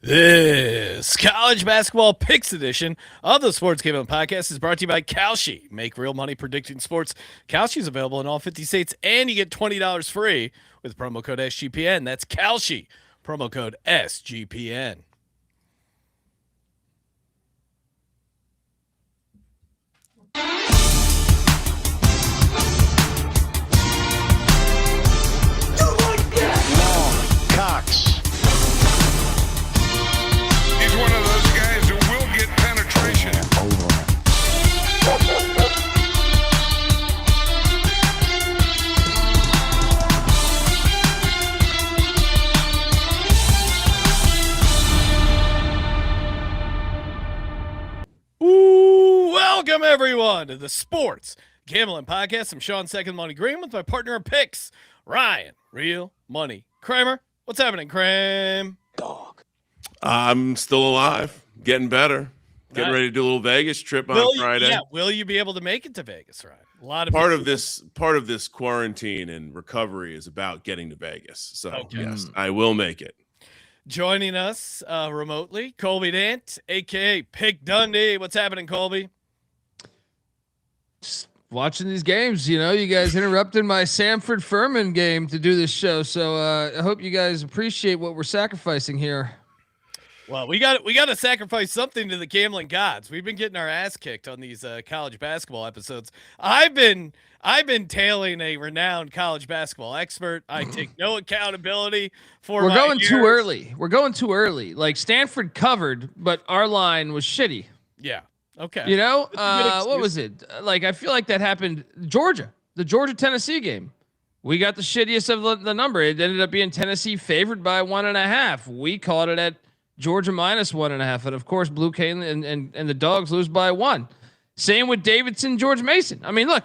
This college basketball picks edition of the Sports Gambling Podcast is brought to you by Kalshi. Make real money predicting sports. Kalshi is available in all 50 states, and you get $20 free with promo code SGPN. That's Kalshi, promo code SGPN. Cox. He's one of those guys who will get penetration. Ooh, welcome everyone to the Sports Gambling Podcast. I'm Sean Second Money Green with my partner in picks, Ryan Real Money Kramer. What's happening, Kram? Dog. I'm still alive, getting better, getting ready to do a little Vegas trip on Friday. Yeah, will you be able to make it to Vegas, Ryan? A lot of part of this quarantine and recovery is about getting to Vegas. So yes, I will make it. Joining us remotely, Colby Dant, aka Pick Dundee. What's happening, Colby? Just watching these games, you guys interrupted my Samford Furman game to do this show, so I hope you guys appreciate what we're sacrificing here. Well, we got to sacrifice something to the gambling gods. We've been getting our ass kicked on these college basketball episodes. I've been tailing a renowned college basketball expert. I take no accountability for. We're going too early. We're going too early. Like Stanford covered, but our line was shitty. Yeah. Okay. What was it? Like I feel like that happened. The Georgia-Tennessee game. We got the shittiest of the number. It ended up being Tennessee favored by 1.5. We caught it at Georgia minus 1.5, and of course, Blue Cane and the Dogs lose by 1. Same with Davidson, George Mason. I mean, look,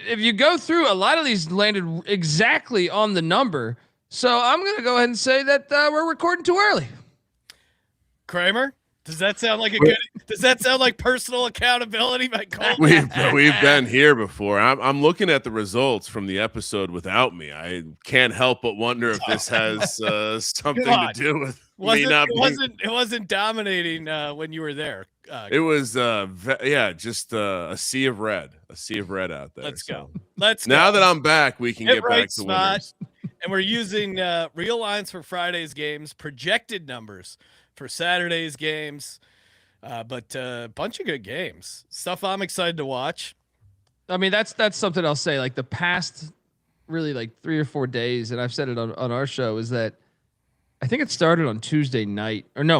if you go through, a lot of these landed exactly on the number. So I'm going to go ahead and say that we're recording too early. Kramer, does that sound like Does that sound like personal accountability by Colby? We've been here before. I'm looking at the results from the episode without me. I can't help but wonder if this has something to do with. It wasn't dominating when you were there. It was just a sea of red out there. Let's go. Now that I'm back, we can get back to winners. And we're using real lines for Friday's games, projected numbers for Saturday's games, but a bunch of good games. Stuff I'm excited to watch. I mean, that's something I'll say. Like the past, really like 3 or 4 days, and I've said it on our show, is that I think it started on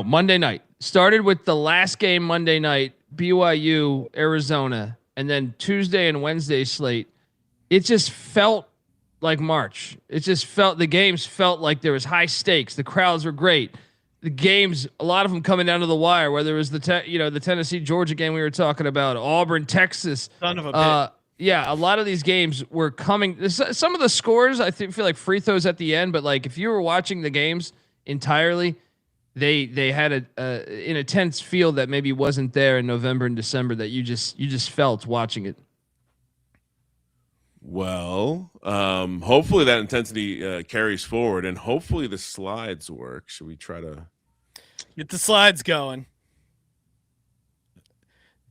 Monday night. Started with the last game Monday night, BYU, Arizona, and then Tuesday and Wednesday slate. It just felt like March. The games felt like there was high stakes. The crowds were great. The games, a lot of them coming down to the wire, whether it was the Tennessee Georgia game we were talking about, Auburn, Texas. Son of a bitch. Yeah, a lot of these games were coming. Some of the scores, I feel like free throws at the end, but like if you were watching the games entirely, they had an intense feel that maybe wasn't there in November and December that you just felt watching it. Well, hopefully that intensity carries forward, and hopefully the slides work. Should we try to get the slides going?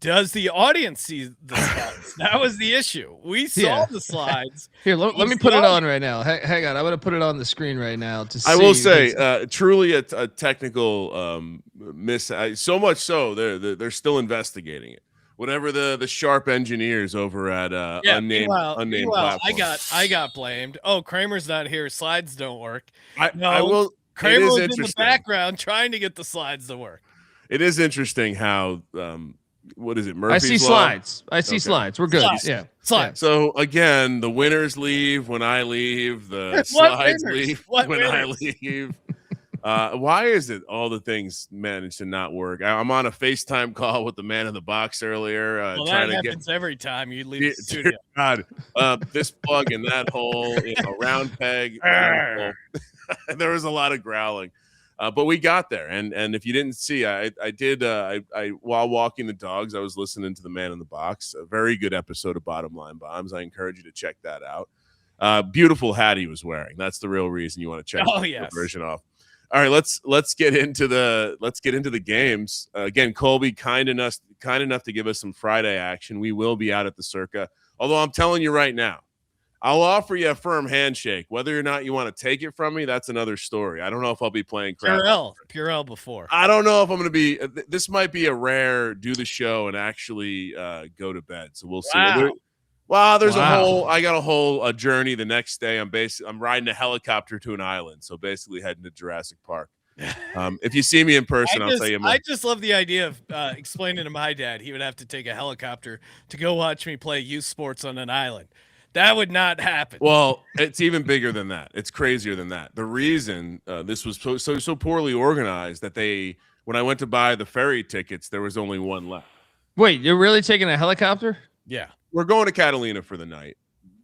Does the audience see the slides? That was the issue. We saw the slides. Here, let me put it on right now. Hang on, I'm going to put it on the screen right now to see. I will say, truly a technical miss. So much so they're still investigating it. Whatever the sharp engineers over at unnamed platform. I got blamed. Oh, Kramer's not here. Slides don't work. I will. Kramer was in the background trying to get the slides to work. It is interesting how. What is it? Murphy's I see Law? Slides. I see slides. We're good. Slides. Yeah. Slides. So again, the winners leave when I leave. The slides leave when I leave. Why is it all the things manage to not work? I'm on a FaceTime call with the man in the box earlier. That happens every time you leave the studio. God, this plug in that hole, round peg. There was a lot of growling. But we got there, and if you didn't see, I did. I while walking the dogs, I was listening to the man in the box. A very good episode of Bottom Line Bombs. I encourage you to check that out. Beautiful hat he was wearing. That's the real reason you want to check the version off. All right, let's get into the games. Again, Colby kind enough to give us some Friday action. We will be out at the Circa. Although I'm telling you right now, I'll offer you a firm handshake. Whether or not you want to take it from me, that's another story. I don't know if I'll be playing crap. Purell before. I don't know if I'm going to be. This might be a rare do the show and actually go to bed. So we'll see. There's I got a whole journey the next day. I'm riding a helicopter to an island. So basically heading to Jurassic Park. If you see me in person, I'll tell you more. I just love the idea of explaining to my dad he would have to take a helicopter to go watch me play youth sports on an island. That would not happen. Well, it's even bigger than that. It's crazier than that. The reason this was so poorly organized that when I went to buy the ferry tickets, there was only one left. Wait, you're really taking a helicopter? Yeah. We're going to Catalina for the night.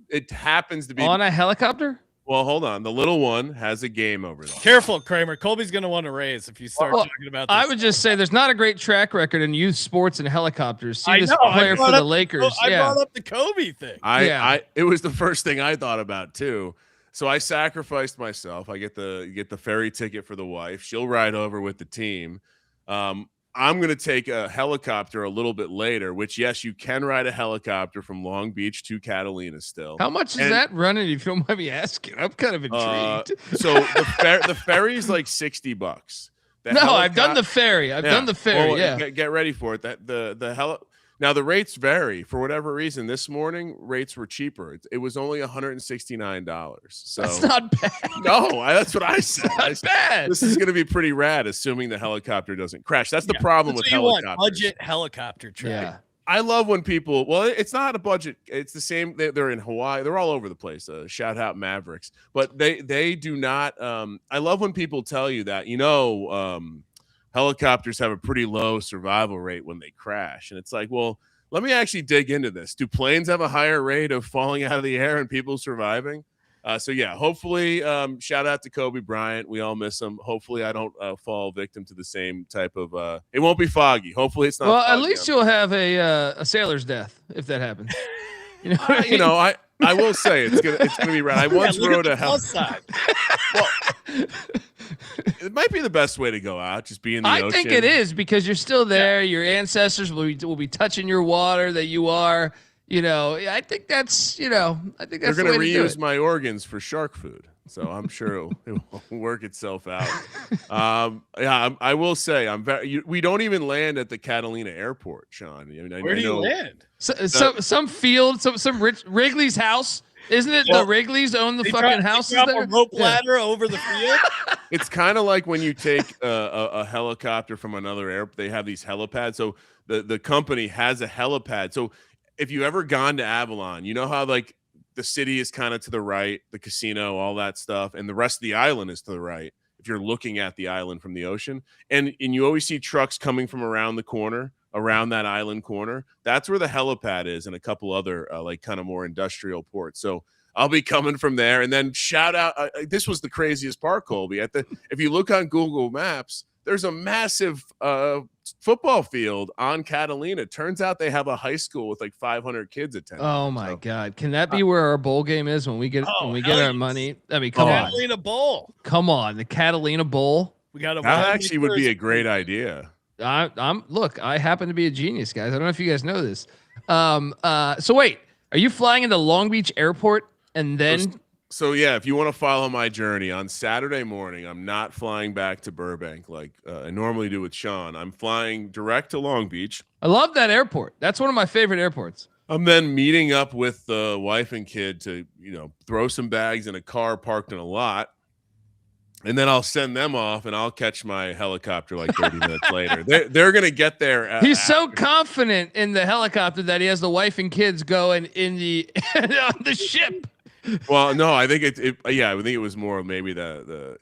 It happens to be on a helicopter. Well, hold on. The little one has a game over there. Careful, Kramer. Colby's going to want to raise if you start talking about this. I would just say there's not a great track record in youth sports and helicopters. See this player for the Lakers. I brought up the Kobe thing. It was the first thing I thought about too. So I sacrificed myself. I get the ferry ticket for the wife. She'll ride over with the team. I'm going to take a helicopter a little bit later, which, yes, you can ride a helicopter from Long Beach to Catalina still. How much is that running, if you don't mind me asking? I'm kind of intrigued. So the ferry's like $60. I've done the ferry. I've done the ferry, Get ready for it. Now, the rates vary. For whatever reason, this morning, rates were cheaper. It was only $169. So that's not bad. No, that's what I said. Not bad. This is going to be pretty rad, assuming the helicopter doesn't crash. That's the problem with helicopters. Budget helicopter trip. Yeah. I love when people. Well, it's not a budget. It's the same. They're in Hawaii. They're all over the place. Shout out Mavericks, but they do not. I love when people tell you that. Helicopters have a pretty low survival rate when they crash. And it's like, well, let me actually dig into this. Do planes have a higher rate of falling out of the air and people surviving? Hopefully, shout out to Kobe Bryant. We all miss him. Hopefully I don't fall victim to the same type of it won't be foggy. Hopefully it's not. Well, at least you'll have a sailor's death if that happens. I will say it's gonna be rad. I once rode a helicopter. Well, it might be the best way to go out, just be in the ocean. I think it is because you're still there. Your ancestors will be touching your water that you are. I think that's. I think that's. They're going to reuse my organs for shark food, so I'm sure it will work itself out. I will say we don't even land at the Catalina airport, Sean. Where do you land? Some field, some Wrigley's house. Isn't it the Wrigley's own the fucking houses there? A rope ladder over the field. It's kind of like when you take a helicopter from another airport. They have these helipads. So the company has a helipad. So if you ever gone to Avalon, you know how like the city is kind of to the right, the casino, all that stuff, and the rest of the island is to the right. If you're looking at the island from the ocean, and you always see trucks coming from around the corner. Around that island corner, that's where the helipad is, and a couple other like kind of more industrial ports. So I'll be coming from there, and then shout out. This was the craziest part, Colby. If you look on Google Maps, there's a massive football field on Catalina. Turns out they have a high school with like 500 kids attending. Oh my God! Can that be where our bowl game is when we get our money? I mean, come on, Catalina Bowl. Come on, the Catalina Bowl. That actually would be a great idea. I happen to be a genius, guys. I don't know if you guys know this. So wait, are you flying into Long Beach Airport and then? So yeah, if you want to follow my journey on Saturday morning, I'm not flying back to Burbank like I normally do with Sean. I'm flying direct to Long Beach. I love that airport. That's one of my favorite airports. I'm then meeting up with the wife and kid to, throw some bags in a car parked in a lot. And then I'll send them off, and I'll catch my helicopter like 30 minutes later. They're going to get there. He's so confident in the helicopter that he has the wife and kids going in on the ship. Well, no, I think I think it was more maybe the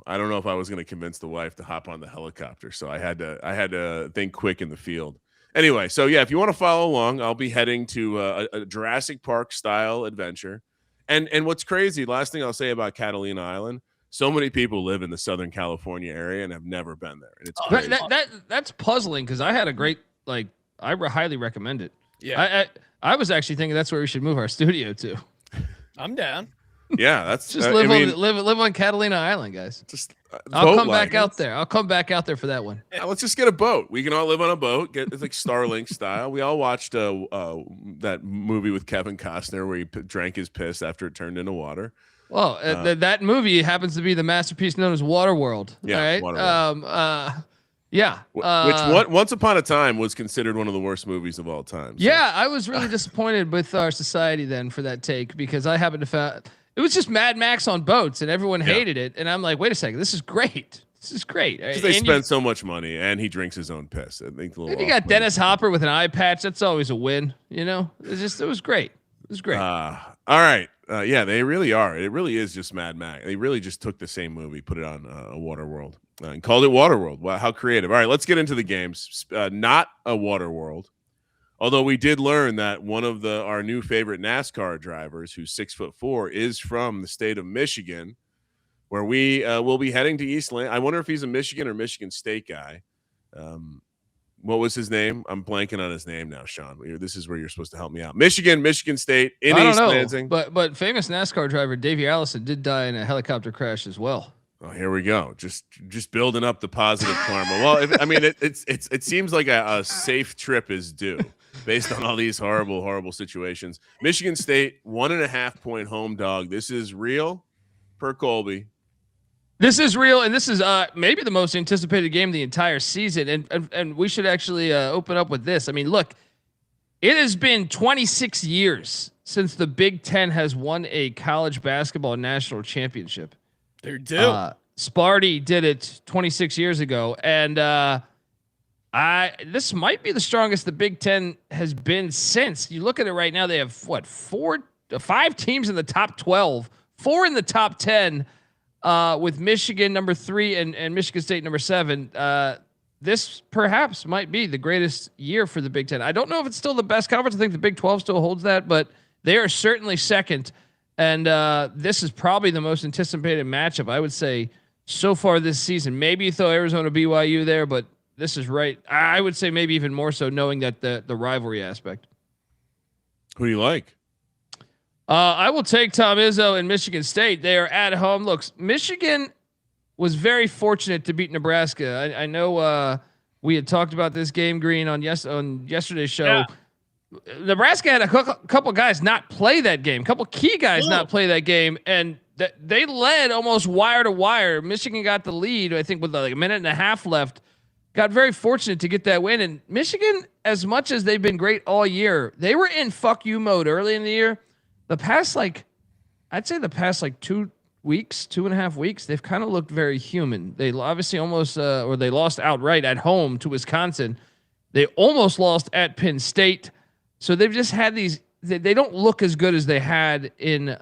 I don't know if I was going to convince the wife to hop on the helicopter, so I had to think quick in the field. Anyway, so yeah, if you want to follow along, I'll be heading to a Jurassic Park style adventure. And what's crazy, last thing I'll say about Catalina Island. So many people live in the Southern California area and have never been there. And it's that's puzzling because I had a great I highly recommend it. Yeah, I was actually thinking that's where we should move our studio to. I'm down. Yeah, that's Just I live mean, live on Catalina Island, guys. just I'll boat come back life. out there. I'll come back out there for that one. Let's just get a boat. We can all live on a boat. It's like Starlink style. We all watched that movie with Kevin Costner where he drank his piss after it turned into water. Well, that movie happens to be the masterpiece known as Waterworld. Yeah, all right. Waterworld. Yeah. Which once upon a time was considered one of the worst movies of all time. So. Yeah, I was really disappointed with our society then for that take because I happened to find it was just Mad Max on boats and everyone hated it. And I'm like, wait a second, this is great. This is great. Because they spend so much money and he drinks his own piss. I think you got Dennis Hopper with an eye patch. That's always a win. You know, it was great. It was great. All right. Yeah, they really are. It really is just Mad Max. They really just took the same movie, put it on a Waterworld, and called it Waterworld. Wow, how creative. All right, let's get into the games. Not a Waterworld. Although we did learn that one of our new favorite NASCAR drivers, who's 6'4", is from the state of Michigan, where we will be heading to Eastland. I wonder if he's a Michigan or Michigan State guy. What was his name? I'm blanking on his name now, Sean. This is where you're supposed to help me out. Michigan State in East Lansing. But famous NASCAR driver Davey Allison did die in a helicopter crash as well. Oh, here we go. Just building up the positive karma. Well, it seems like a safe trip is due based on all these horrible situations. Michigan State 1.5 point home dog. This is real per Colby. This is real, and this is maybe the most anticipated game of the entire season. And we should actually open up with this. I mean, look, it has been 26 years since the Big Ten has won a college basketball national championship. They're due. Sparty did it 26 years ago, and this might be the strongest the Big Ten has been since. You look at it right now; they have 5 teams in the top 12, 4 in the top 10. With Michigan number 3 and Michigan State number 7, this perhaps might be the greatest year for the Big Ten. I don't know if it's still the best conference. I think the Big 12 still holds that, but they are certainly second. And this is probably the most anticipated matchup, I would say, so far this season. Maybe you throw Arizona BYU there, but this is right. I would say maybe even more so, knowing that the rivalry aspect. Who do you like? I will take Tom Izzo and Michigan State. They are at home. Look, Michigan was very fortunate to beat Nebraska. I know we had talked about this game, Green, on yesterday's show. Yeah. Nebraska had a couple guys not play that game, couple key guys not play that game, and they led almost wire to wire. Michigan got the lead, I think, with like a minute and a half left. Got very fortunate to get that win. And Michigan, as much as they've been great all year, they were in fuck you mode early in the year. The past, I'd say the past 2 weeks, 2.5 weeks, they've kind of looked very human. They obviously almost, or they lost outright at home to Wisconsin. They almost lost at Penn State. So they've just had these, they don't look as good as they had in,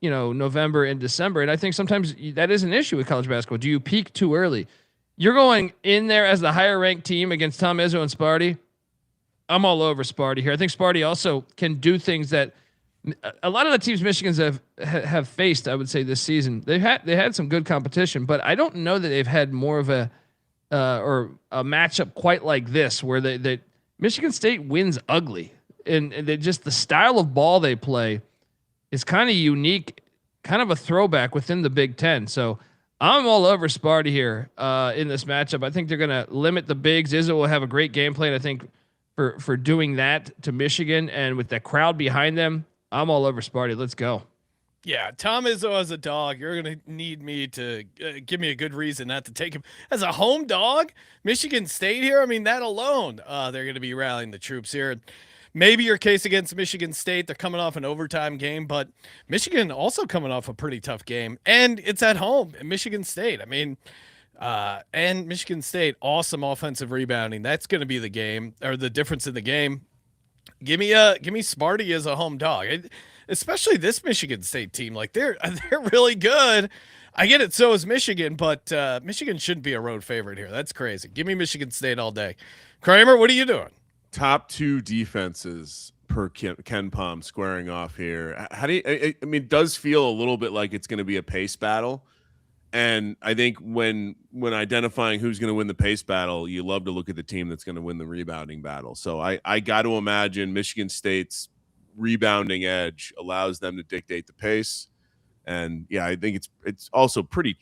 November and December. And I think sometimes that is an issue with college basketball. Do you peak too early? You're going in there as the higher ranked team against Tom Izzo and Sparty. I'm all over Sparty here. I think Sparty also can do things that a lot of the teams Michigan's have faced, I would say, this season. They had some good competition, but I don't know that they've had more of a matchup quite like this, where they Michigan State wins ugly, and they just, the style of ball they play is kind of unique, kind of a throwback within the Big Ten. So I'm all over Sparty here in this matchup. I think they're going to limit the bigs. Izzo will have a great game plan, I think, for doing that to Michigan, and with the crowd behind them. I'm all over Sparty. Let's go. Yeah, Tom Izzo as a dog. You're going to need me to give me a good reason not to take him as a home dog. Michigan State here. I mean, that alone, they're going to be rallying the troops here. Maybe your case against Michigan State. They're coming off an overtime game, but Michigan also coming off a pretty tough game, and it's at home in Michigan State. I mean, and Michigan State, awesome offensive rebounding. That's going to be the game, or the difference in the game. Give me Sparty as a home dog, especially this Michigan State team. Like they're really good. I get it. So is Michigan, but Michigan shouldn't be a road favorite here. That's crazy. Give me Michigan State all day. Kramer, what are you doing? Top 2 defenses per Ken Palm squaring off here. How do you? I mean, it does feel a little bit like it's going to be a pace battle. And I think when identifying who's going to win the pace battle, you love to look at the team that's going to win the rebounding battle. So I got to imagine Michigan State's rebounding edge allows them to dictate the pace. And yeah, I think it's also pretty.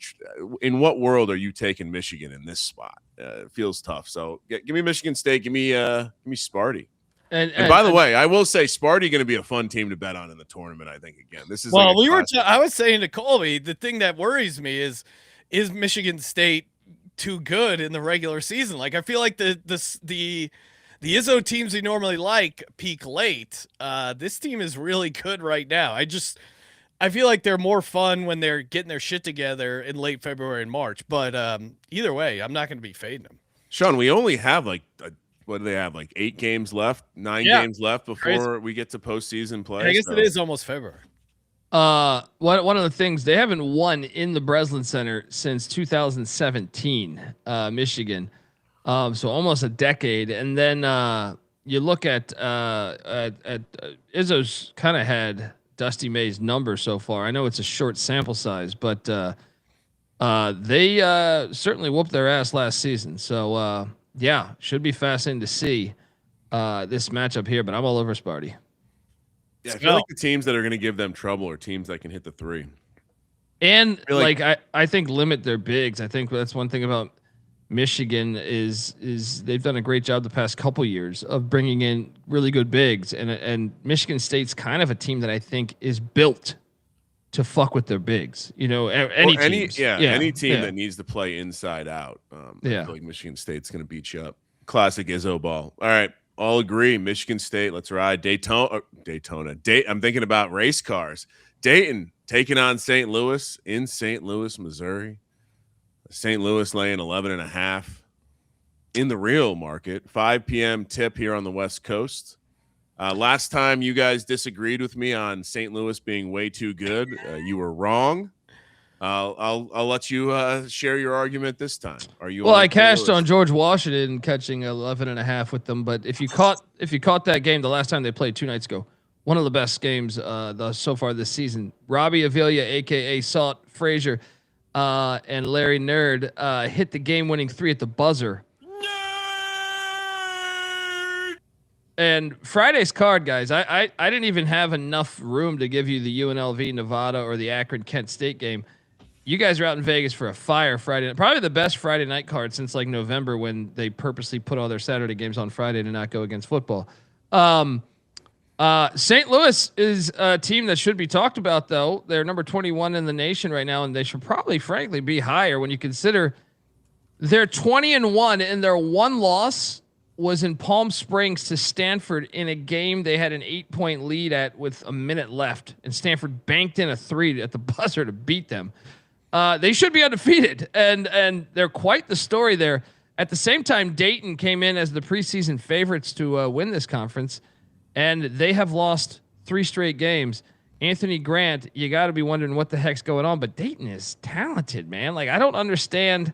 In what world are you taking Michigan in this spot? It feels tough. So give me Michigan State. Give me Sparty. And by the way, I will say Sparty going to be a fun team to bet on in the tournament. I think again, this is well. I was saying to Colby, the thing that worries me is Michigan State too good in the regular season? Like I feel like the Izzo teams we normally like peak late. This team is really good right now. I feel like they're more fun when they're getting their shit together in late February and March. But either way, I'm not going to be fading them. Sean, we only have what do they have? Like 8 games left, 9 games left before we get to postseason play. I guess it is almost February. One of the things, they haven't won in the Breslin Center since 2017, Michigan. So almost a decade. And then you look at Izzo's kind of had Dusty May's number so far. I know it's a short sample size, but they certainly whooped their ass last season. So yeah, should be fascinating to see this matchup here. But I'm all over Sparty. Yeah, I feel like the teams that are going to give them trouble are teams that can hit the 3. And I think limit their bigs. I think that's one thing about Michigan is they've done a great job the past couple years of bringing in really good bigs, and Michigan State's kind of a team that I think is built to fuck with their bigs. You know, any team that needs to play inside out. I feel like Michigan State's going to beat you up. Classic Izzo ball. All right, all agree. Michigan State. Let's ride Daytona. I'm thinking about race cars. Dayton taking on St. Louis in St. Louis, Missouri. St. Louis laying 11.5 in the real market. 5 p.m. tip here on the West Coast. Last time you guys disagreed with me on St. Louis being way too good, you were wrong. I'll let you share your argument this time. Are you? Well, I cashed on George Washington catching 11.5 with them, but if you caught that game the last time they played 2 nights ago, one of the best games so far this season. Robbie Avila, aka Salt Frazier, and Larry Nerd hit the game-winning 3 at the buzzer. And Friday's card, guys, I didn't even have enough room to give you the UNLV Nevada or the Akron Kent State game. You guys are out in Vegas for a fire Friday night. Probably the best Friday night card since like November when they purposely put all their Saturday games on Friday to not go against football. St. Louis is a team that should be talked about, though. They're number 21 in the nation right now, and they should probably, frankly, be higher when you consider they're 20-1, and their one loss was in Palm Springs to Stanford in a game they had an 8-point lead at with a minute left, and Stanford banked in a 3 at the buzzer to beat them. They should be undefeated, and they're quite the story there. At the same time, Dayton came in as the preseason favorites to win this conference, and they have lost 3 straight games. Anthony Grant, you got to be wondering what the heck's going on, but Dayton is talented, man. Like, I don't understand.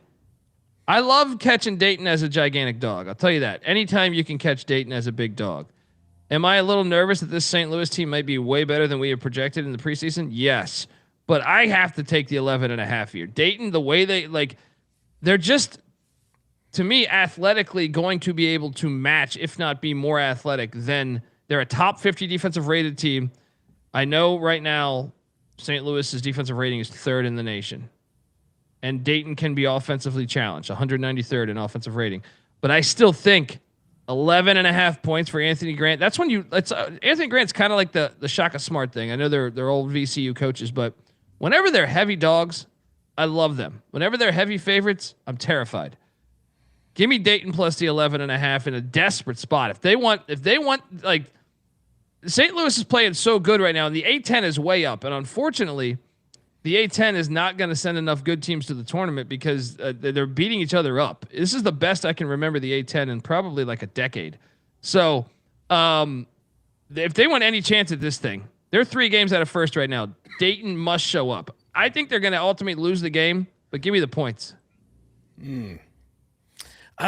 I love catching Dayton as a gigantic dog. I'll tell you that. Anytime you can catch Dayton as a big dog. Am I a little nervous that this St. Louis team might be way better than we have projected in the preseason? Yes. But I have to take the 11.5 here. Dayton, the way they're just, to me, athletically going to be able to match, if not be more athletic than they're a top 50 defensive rated team. I know right now St. Louis's defensive rating is 3rd in the nation. And Dayton can be offensively challenged, 193rd in offensive rating. But I still think 11.5 points for Anthony Grant. That's when Anthony Grant's kind of like the Shaka Smart thing. I know they're old VCU coaches, but whenever they're heavy dogs, I love them. Whenever they're heavy favorites, I'm terrified. Give me Dayton plus the 11.5 in a desperate spot. If they want, like, St. Louis is playing so good right now, and the A10 is way up. And unfortunately, the A10 is not going to send enough good teams to the tournament because they're beating each other up. This is the best I can remember the A10 in probably like a decade. So if they want any chance at this thing, they're 3 games out of first right now. Dayton must show up. I think they're going to ultimately lose the game, but give me the points. I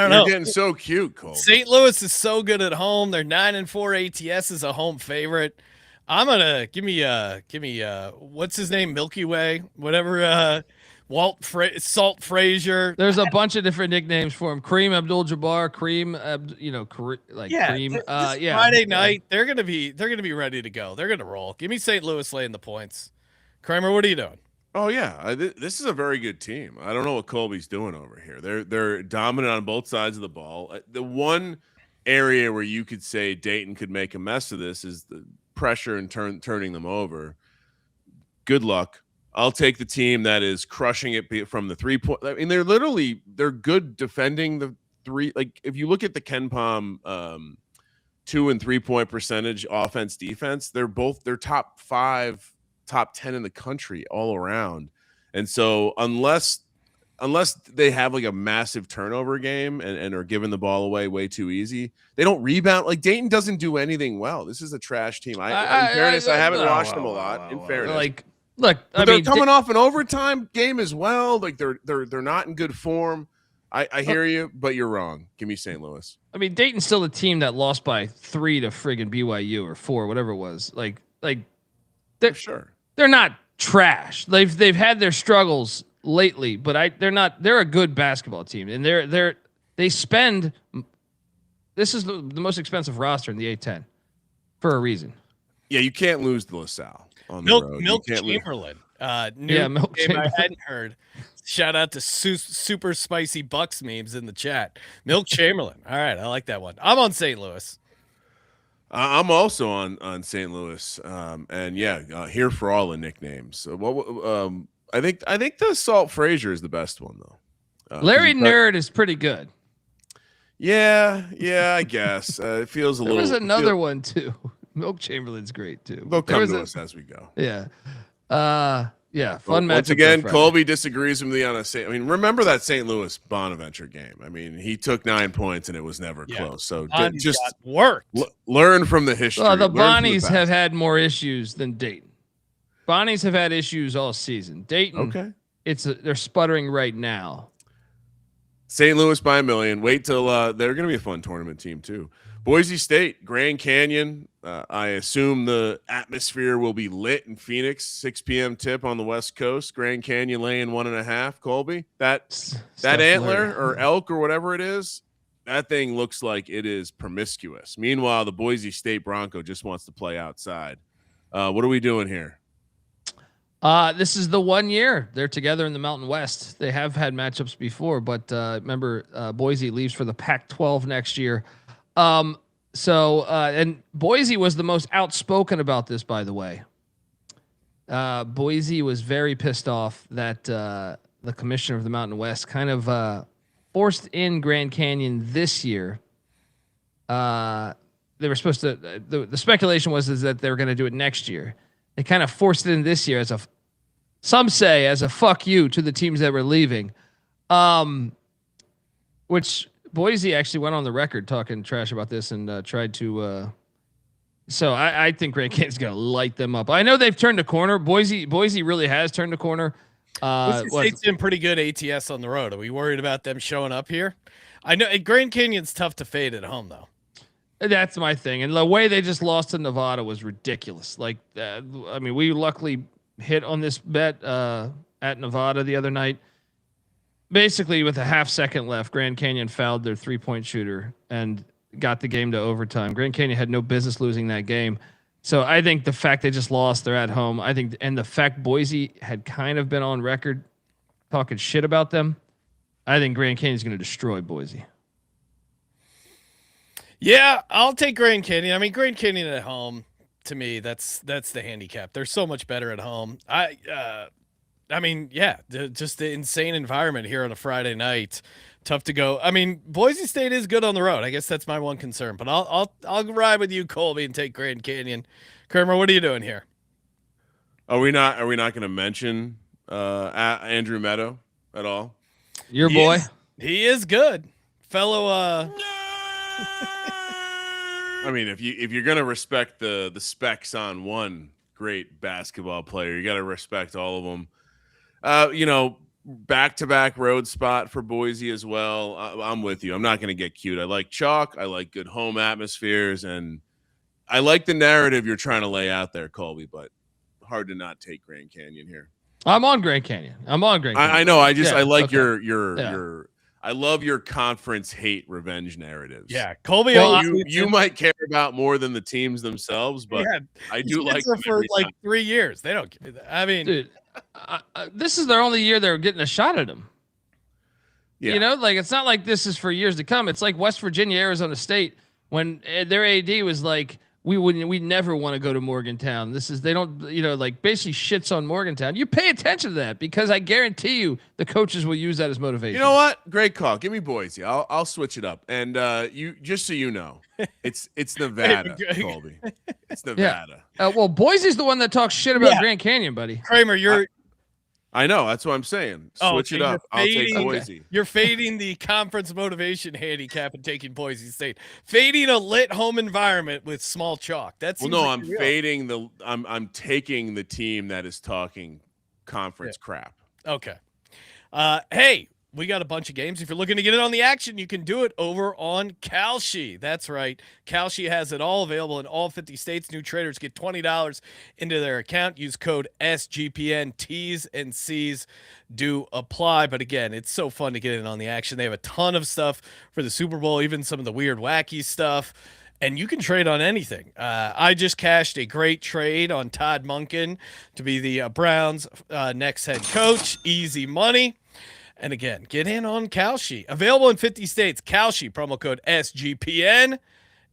don't know. You're getting so cute, Cole. St. Louis is so good at home. They're 9-4 ATS is a home favorite. I'm gonna give me what's his name, Milky Way, whatever Salt Frazier. There's a bunch of different nicknames for him. Kareem Abdul-Jabbar, Cream, Cream. Friday night, they're gonna be ready to go. They're gonna roll. Give me St. Louis laying the points. Kramer, what are you doing? Oh yeah, this is a very good team. I don't know what Colby's doing over here. They're dominant on both sides of the ball. The one area where you could say Dayton could make a mess of this is the pressure and turning them over. Good luck. I'll take the team that is crushing it from the 3-point. I mean, they're good defending the three. Like if you look at the Ken Palm 2 and 3-point percentage offense defense, they're top 5, top 10 in the country all around. And so unless they have like a massive turnover game and are giving the ball away way too easy, they don't rebound. Like Dayton doesn't do anything well. This is a trash team. In fairness, I haven't watched them a lot. In fairness, Look, they're coming off an overtime game as well. Like they're not in good form. I hear you, but you're wrong. Give me St. Louis. I mean, Dayton's still a team that lost by 3 to friggin' BYU or 4, whatever it was. Like they're sure they're not trash. They've had their struggles lately, but they're not. They're a good basketball team, and they spend. This is the most expensive roster in the A10 for a reason. Yeah, you can't lose to LaSalle on Milk, the road. Milk Chamberlain. Milk game Chamberlain. I hadn't heard. Shout out to super spicy Bucks memes in the chat. Milk Chamberlain. All right, I like that one. I'm on St. Louis. I'm also on St. Louis, and here for all the nicknames. So, I think the Salt Frazier is the best one though. Larry Nerd is pretty good. Yeah, I guess it feels a little. There was another one too. Milk Chamberlain's great too. They'll come to us as we go. Yeah. Fun match. Once again, Colby disagrees with me on remember that St. Louis Bonaventure game. I mean, he took 9 points and it was never close. So just learn from the history. Well, the Bonnies have had more issues than Dayton. Bonnies have had issues all season. Dayton, they're sputtering right now. St. Louis by a million. Wait till they're going to be a fun tournament team too. Boise State, Grand Canyon. I assume the atmosphere will be lit in Phoenix. 6 p.m. tip on the West Coast. Grand Canyon laying 1.5. Colby, that antler or elk or whatever it is, that thing looks like it is promiscuous. Meanwhile, the Boise State Bronco just wants to play outside. What are we doing here? This is the 1 year they're together in the Mountain West. They have had matchups before, but remember, Boise leaves for the Pac-12 next year. And Boise was the most outspoken about this, by the way. Boise was very pissed off that the commissioner of the Mountain West kind of forced in Grand Canyon this year. They were supposed to. The speculation was that they were going to do it next year. They kind of forced it in this year as a fuck you to the teams that were leaving, which Boise actually went on the record talking trash about this and tried to. So I think Grand Canyon's going to light them up. I know they've turned a corner. Boise really has turned a corner. Boise State's been pretty good ATS on the road. Are we worried about them showing up here? I know Grand Canyon's tough to fade at home though. That's my thing. And the way they just lost to Nevada was ridiculous. Like, we luckily hit on this bet at Nevada the other night. Basically, with a half second left, Grand Canyon fouled their 3-point shooter and got the game to overtime. Grand Canyon had no business losing that game. So I think the fact they just lost, they're at home. And the fact Boise had kind of been on record talking shit about them, I think Grand Canyon's going to destroy Boise. Yeah, I'll take Grand Canyon. I mean, Grand Canyon at home, to me, that's the handicap. They're so much better at home. Just the insane environment here on a Friday night. Tough to go. I mean, Boise State is good on the road. I guess that's my one concern. But I'll ride with you, Colby, and take Grand Canyon. Kramer, what are you doing here? Are we not going to mention Andrew Meadow at all? Your boy. He is good, fellow. I mean, if you're gonna respect the specs on one great basketball player, you got to respect all of them. Back-to-back road spot for Boise as well. I'm with you. I'm not gonna get cute. I like chalk. I like good home atmospheres, and I like the narrative you're trying to lay out there, Colby. But hard to not take Grand Canyon here. I'm on Grand Canyon. I know. I like okay. your. I love your conference hate revenge narratives. Yeah, Colby. Well, you might care about more than the teams themselves, but I do like them for like 3 years. They don't. I mean, dude, this is their only year they're getting a shot at them. Yeah. You know, like it's not like this is for years to come. It's like West Virginia, Arizona State when their AD was like, we never want to go to Morgantown. They don't, like basically shits on Morgantown. You pay attention to that because I guarantee you the coaches will use that as motivation. You know what? Great call. Give me Boise. I'll switch it up. And you just so you know, it's Nevada, Colby. It's Nevada. Yeah. Well, Boise's the one that talks shit about Grand Canyon, buddy. Kramer, I know. That's what I'm saying. Switch it up. I'll take Boise. Okay. You're fading the conference motivation handicap and taking Boise State. Fading a lit home environment with small chalk. That's I'm fading I'm taking the team that is talking conference crap. Okay. Hey, we got a bunch of games. If you're looking to get it on the action, you can do it over on Kalshi. That's right. Kalshi has it all available in all 50 states. New traders get $20 into their account. Use code SGPN. T's and C's do apply. But again, it's so fun to get in on the action. They have a ton of stuff for the Super Bowl, even some of the weird, wacky stuff. And you can trade on anything. I just cashed a great trade on Todd Monken to be the Browns' next head coach. Easy money. And again, get in on Kalshi. Available in 50 states. Kalshi, promo code SGPN.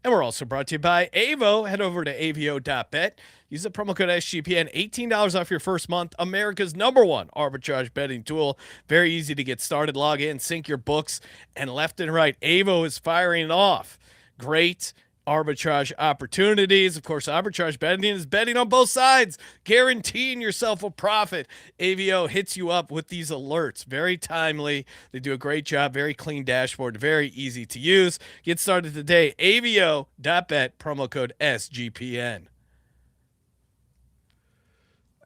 And we're also brought to you by Avo. Head over to avo.bet. Use the promo code SGPN. $18 off your first month. America's #1 arbitrage betting tool. Very easy to get started. Log in, sync your books, and left and right. Avo is firing off. Great arbitrage opportunities. Of course, arbitrage betting is betting on both sides, guaranteeing yourself a profit. AVO hits you up with these alerts. Very timely. They do a great job. Very clean dashboard. Very easy to use. Get started today. AVO.bet, promo code SGPN.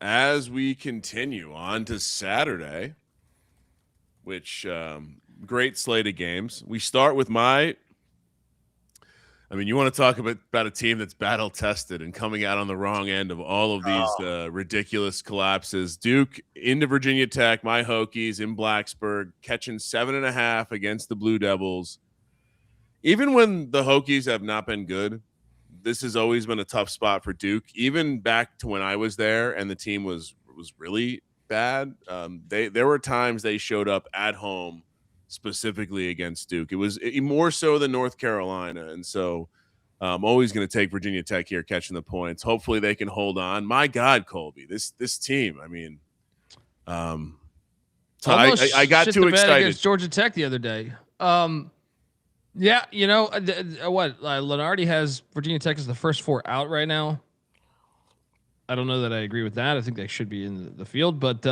As we continue on to Saturday, which great slate of games. We start with you want to talk about a team that's battle tested and coming out on the wrong end of all of these ridiculous collapses. Duke into Virginia Tech, my Hokies in Blacksburg, catching 7.5 against the Blue Devils. Even when the Hokies have not been good, this has always been a tough spot for Duke. Even back to when I was there and the team was really bad. There were times they showed up at home specifically against Duke. It was more so than North Carolina. And so I'm always going to take Virginia Tech here catching the points. Hopefully they can hold on. My God, Colby, this team, I got too excited against Georgia Tech the other day. Lenardi has Virginia Tech as the first 4 out right now. I don't know that I agree with that. I think they should be in the field, but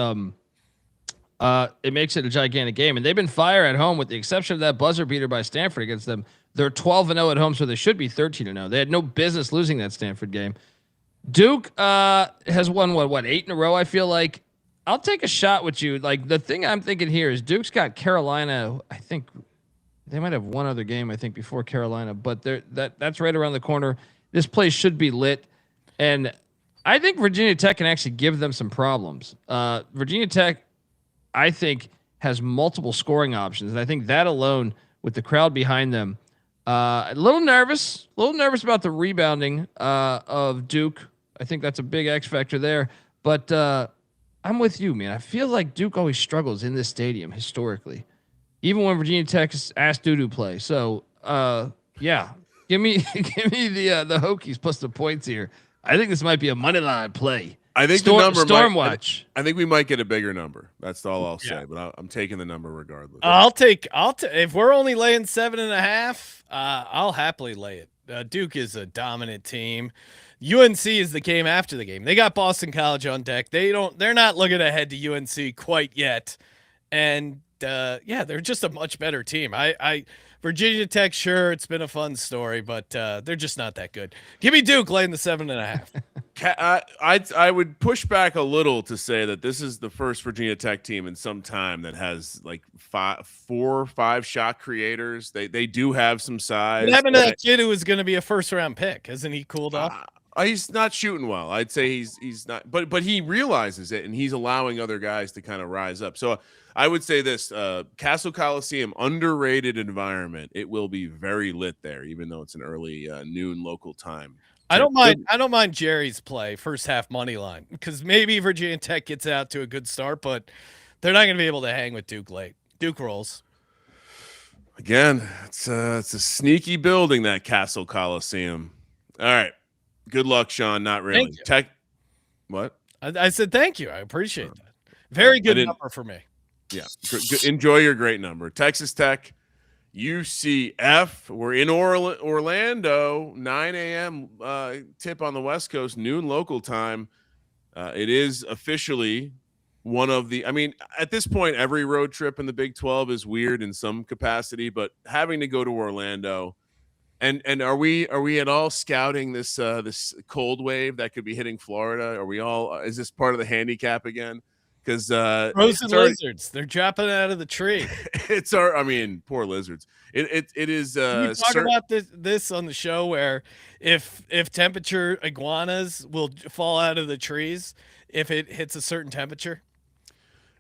it makes it a gigantic game. And they've been fire at home with the exception of that buzzer beater by Stanford against them. They're 12-0 at home, so they should be 13-0. They had no business losing that Stanford game. Duke has won, 8 in a row, I feel like. I'll take a shot with you. Like, the thing I'm thinking here is Duke's got Carolina. I think they might have one other game, before Carolina. But that's right around the corner. This place should be lit. And I think Virginia Tech can actually give them some problems. Virginia Tech, I think, has multiple scoring options. And I think that alone, with the crowd behind them, a little nervous about the rebounding of Duke. I think that's a big X factor there. But I'm with you, man. I feel like Duke always struggles in this stadium historically, even when Virginia Tech's asked Duke to play. So, give me the Hokies plus the points here. I think this might be a money line play. I think the number Stormwatch. I think we might get a bigger number. That's all I'll say. But I'm taking the number regardless. I'll take if we're only laying 7.5, I'll happily lay it. Duke is a dominant team. UNC is the game after the game. They got Boston College on deck. They're not looking ahead to UNC quite yet. And they're just a much better team. Virginia Tech, sure, it's been a fun story, but they're just not that good. Give me Duke laying the 7.5. I would push back a little to say that this is the first Virginia Tech team in some time that has like 4 or 5 shot creators. They do have some size. What happened to that kid who was going to be a first-round pick? Hasn't he cooled off? He's not shooting well. I'd say he's not, but he realizes it, and he's allowing other guys to kind of rise up. So I would say this: Castle Coliseum, underrated environment. It will be very lit there, even though it's an early noon local time. I don't mind Jerry's play first half money line because maybe Virginia Tech gets out to a good start, but they're not going to be able to hang with Duke late. Duke rolls. Again, it's a sneaky building, that Castle Coliseum. All right. Good luck, Sean. Not really. Thank you. Tech. What? I said thank you. I apprachate that. Very good number for me. Yeah. Enjoy your great number. Texas Tech, UCF. We're in Orlando. 9 a.m. Tip on the West Coast, noon local time. It is officially one of the. I mean, at this point, every road trip in the Big 12 is weird in some capacity, but having to go to Orlando. And are we at all scouting this this cold wave that could be hitting Florida? Are we all? Is this part of the handicap again? Because frozen lizards, they're dropping out of the tree. I mean, poor lizards. It is. We talk about this on the show where if temperature iguanas will fall out of the trees if it hits a certain temperature.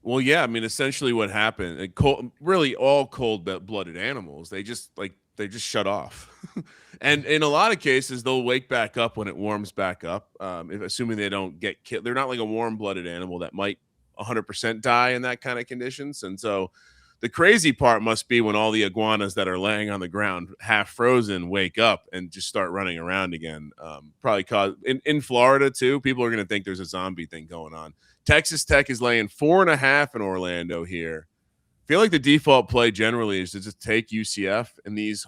Well, yeah. I mean, essentially, what happened? Really, all cold-blooded animals. They just shut off. And in a lot of cases, they'll wake back up when it warms back up, assuming they don't get killed. They're not like a warm-blooded animal that might 100% die in that kind of conditions. And so the crazy part must be when all the iguanas that are laying on the ground half frozen wake up and just start running around again. Probably cause in Florida too, people are going to think there's a zombie thing going on. Texas Tech is laying 4.5 in Orlando here. I feel like the default play generally is to just take UCF in these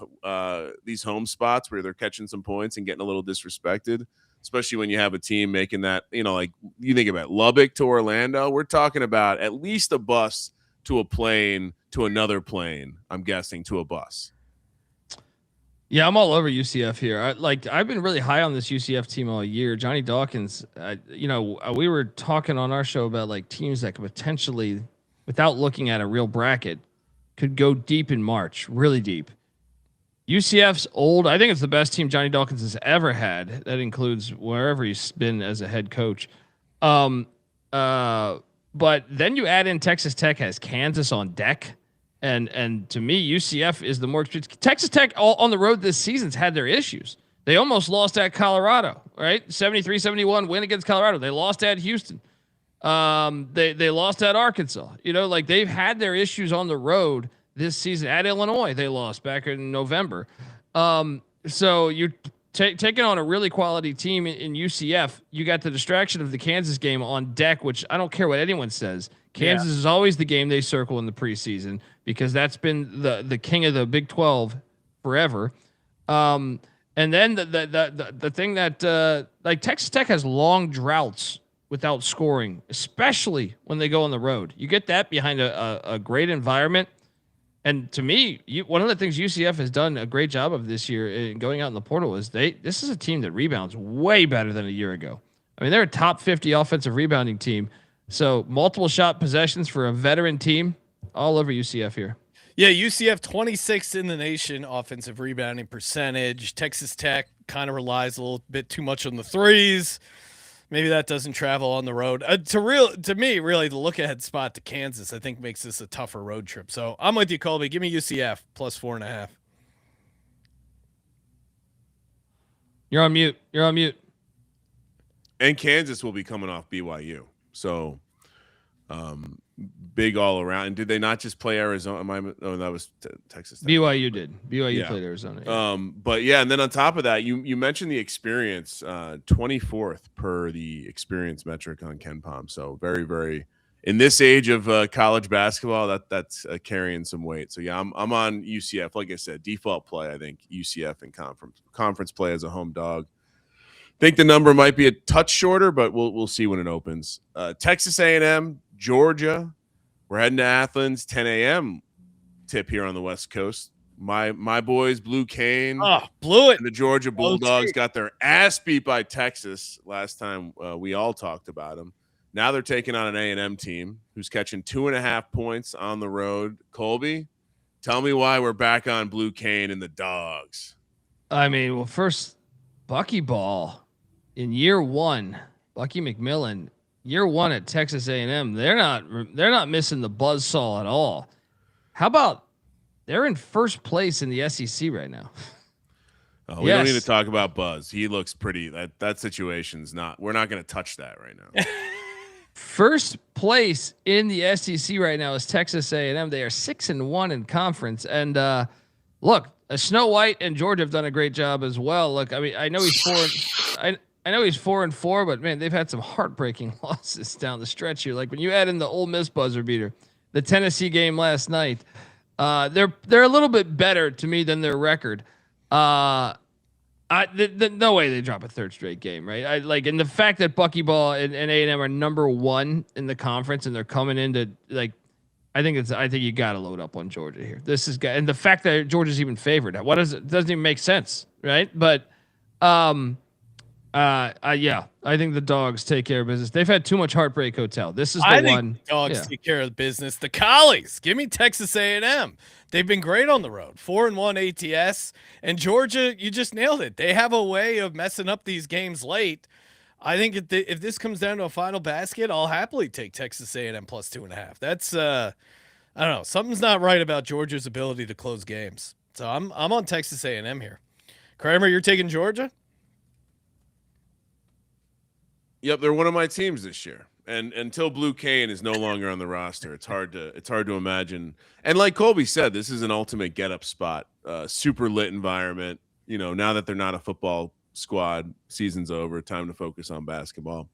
home spots where they're catching some points and getting a little disrespected, especially when you have a team making that, like you think about Lubbock to Orlando. We're talking about at least a bus to a plane to another plane, I'm guessing, to a bus. Yeah, I'm all over UCF here. I've been really high on this UCF team all year. Johnny Dawkins, we were talking on our show about like teams that could potentially, without looking at a real bracket, could go deep in March, really deep. UCF's old. I think it's the best team Johnny Dawkins has ever had. That includes wherever he's been as a head coach. But then you add in Texas Tech has Kansas on deck. And to me, UCF is the more experienced. Texas Tech on the road this season's had their issues. They almost lost at Colorado, right? 73-71 win against Colorado. They lost at Houston. They lost at Arkansas. They've had their issues on the road this season. At Illinois, they lost back in November. So you're taking on a really quality team in UCF. You got the distraction of the Kansas game on deck, which I don't care what anyone says. Kansas is always the game they circle in the preseason because that's been the king of the Big 12 forever. And then the thing that Texas Tech has long droughts without scoring, especially when they go on the road. You get that behind a great environment. And to me, one of the things UCF has done a great job of this year in going out in the portal is this is a team that rebounds way better than a year ago. I mean, they're a top 50 offensive rebounding team. So multiple shot possessions for a veteran team, all over UCF here. Yeah, UCF 26th in the nation offensive rebounding percentage. Texas Tech kind of relies a little bit too much on the threes. Maybe that doesn't travel on the road. To me, really, the look ahead spot to Kansas, I think, makes this a tougher road trip. So I'm with you, Colby. Give me UCF plus 4.5. You're on mute. And Kansas will be coming off BYU. So big all around. And did they not just play Arizona? That was Texas Tech. BYU did. BYU played Arizona. Yeah. But yeah, and then on top of that, you mentioned the experience, 24th per the experience metric on KenPom. So very, very in this age of college basketball, that's carrying some weight. So yeah, I'm on UCF. Like I said, default play. I think UCF and conference play as a home dog. Think the number might be a touch shorter, but we'll see when it opens. Texas A&M, Georgia. We're heading to Athens, 10 a.m. tip here on the West Coast. My boys, Blue Cane. Oh, blew it. And the Georgia Bulldogs got their ass beat by Texas last time we all talked about them. Now they're taking on an A&M team who's catching 2.5 points on the road. Colby, tell me why we're back on Blue Cane and the Dogs. I mean, well, first, Buckyball. in year one, Bucky McMillan, year one at Texas A&M, they're not missing the buzzsaw at all. How about they're in first place in the SEC right now? Oh, we don't need to talk about Buzz. He looks pretty. That situation's not. We're not going to touch that right now. First place in the SEC right now is Texas A&M. They are 6-1 in conference. And look, Snow White and Georgia have done a great job as well. Look, I mean, I know he's 4-4, but man, they've had some heartbreaking losses down the stretch here. Like when you add in the Ole Miss buzzer beater, the Tennessee game last night, they're a little bit better to me than their record. No way they drop a third straight game, right? And the fact that Buckyball and A&M are number one in the conference and they're coming into I think you got to load up on Georgia here. And the fact that Georgia's even favored, doesn't even make sense, right? But yeah, I think the Dogs take care of business. They've had too much heartbreak hotel. This is the one. Dogs take care of the business. The Collies, give me Texas A&M. They've been great on the road. 4-1 ATS, and Georgia, you just nailed it. They have a way of messing up these games late. I think if this comes down to a final basket, I'll happily take Texas A&M plus 2.5. That's I don't know. Something's not right about Georgia's ability to close games. So I'm on Texas A&M here. Kramer, you're taking Georgia? Yep, they're one of my teams this year. And until Blue Cane is no longer on the roster, it's hard to imagine. And like Colby said, this is an ultimate get-up spot. Super lit environment. You know, now that they're not a football squad, season's over, time to focus on basketball.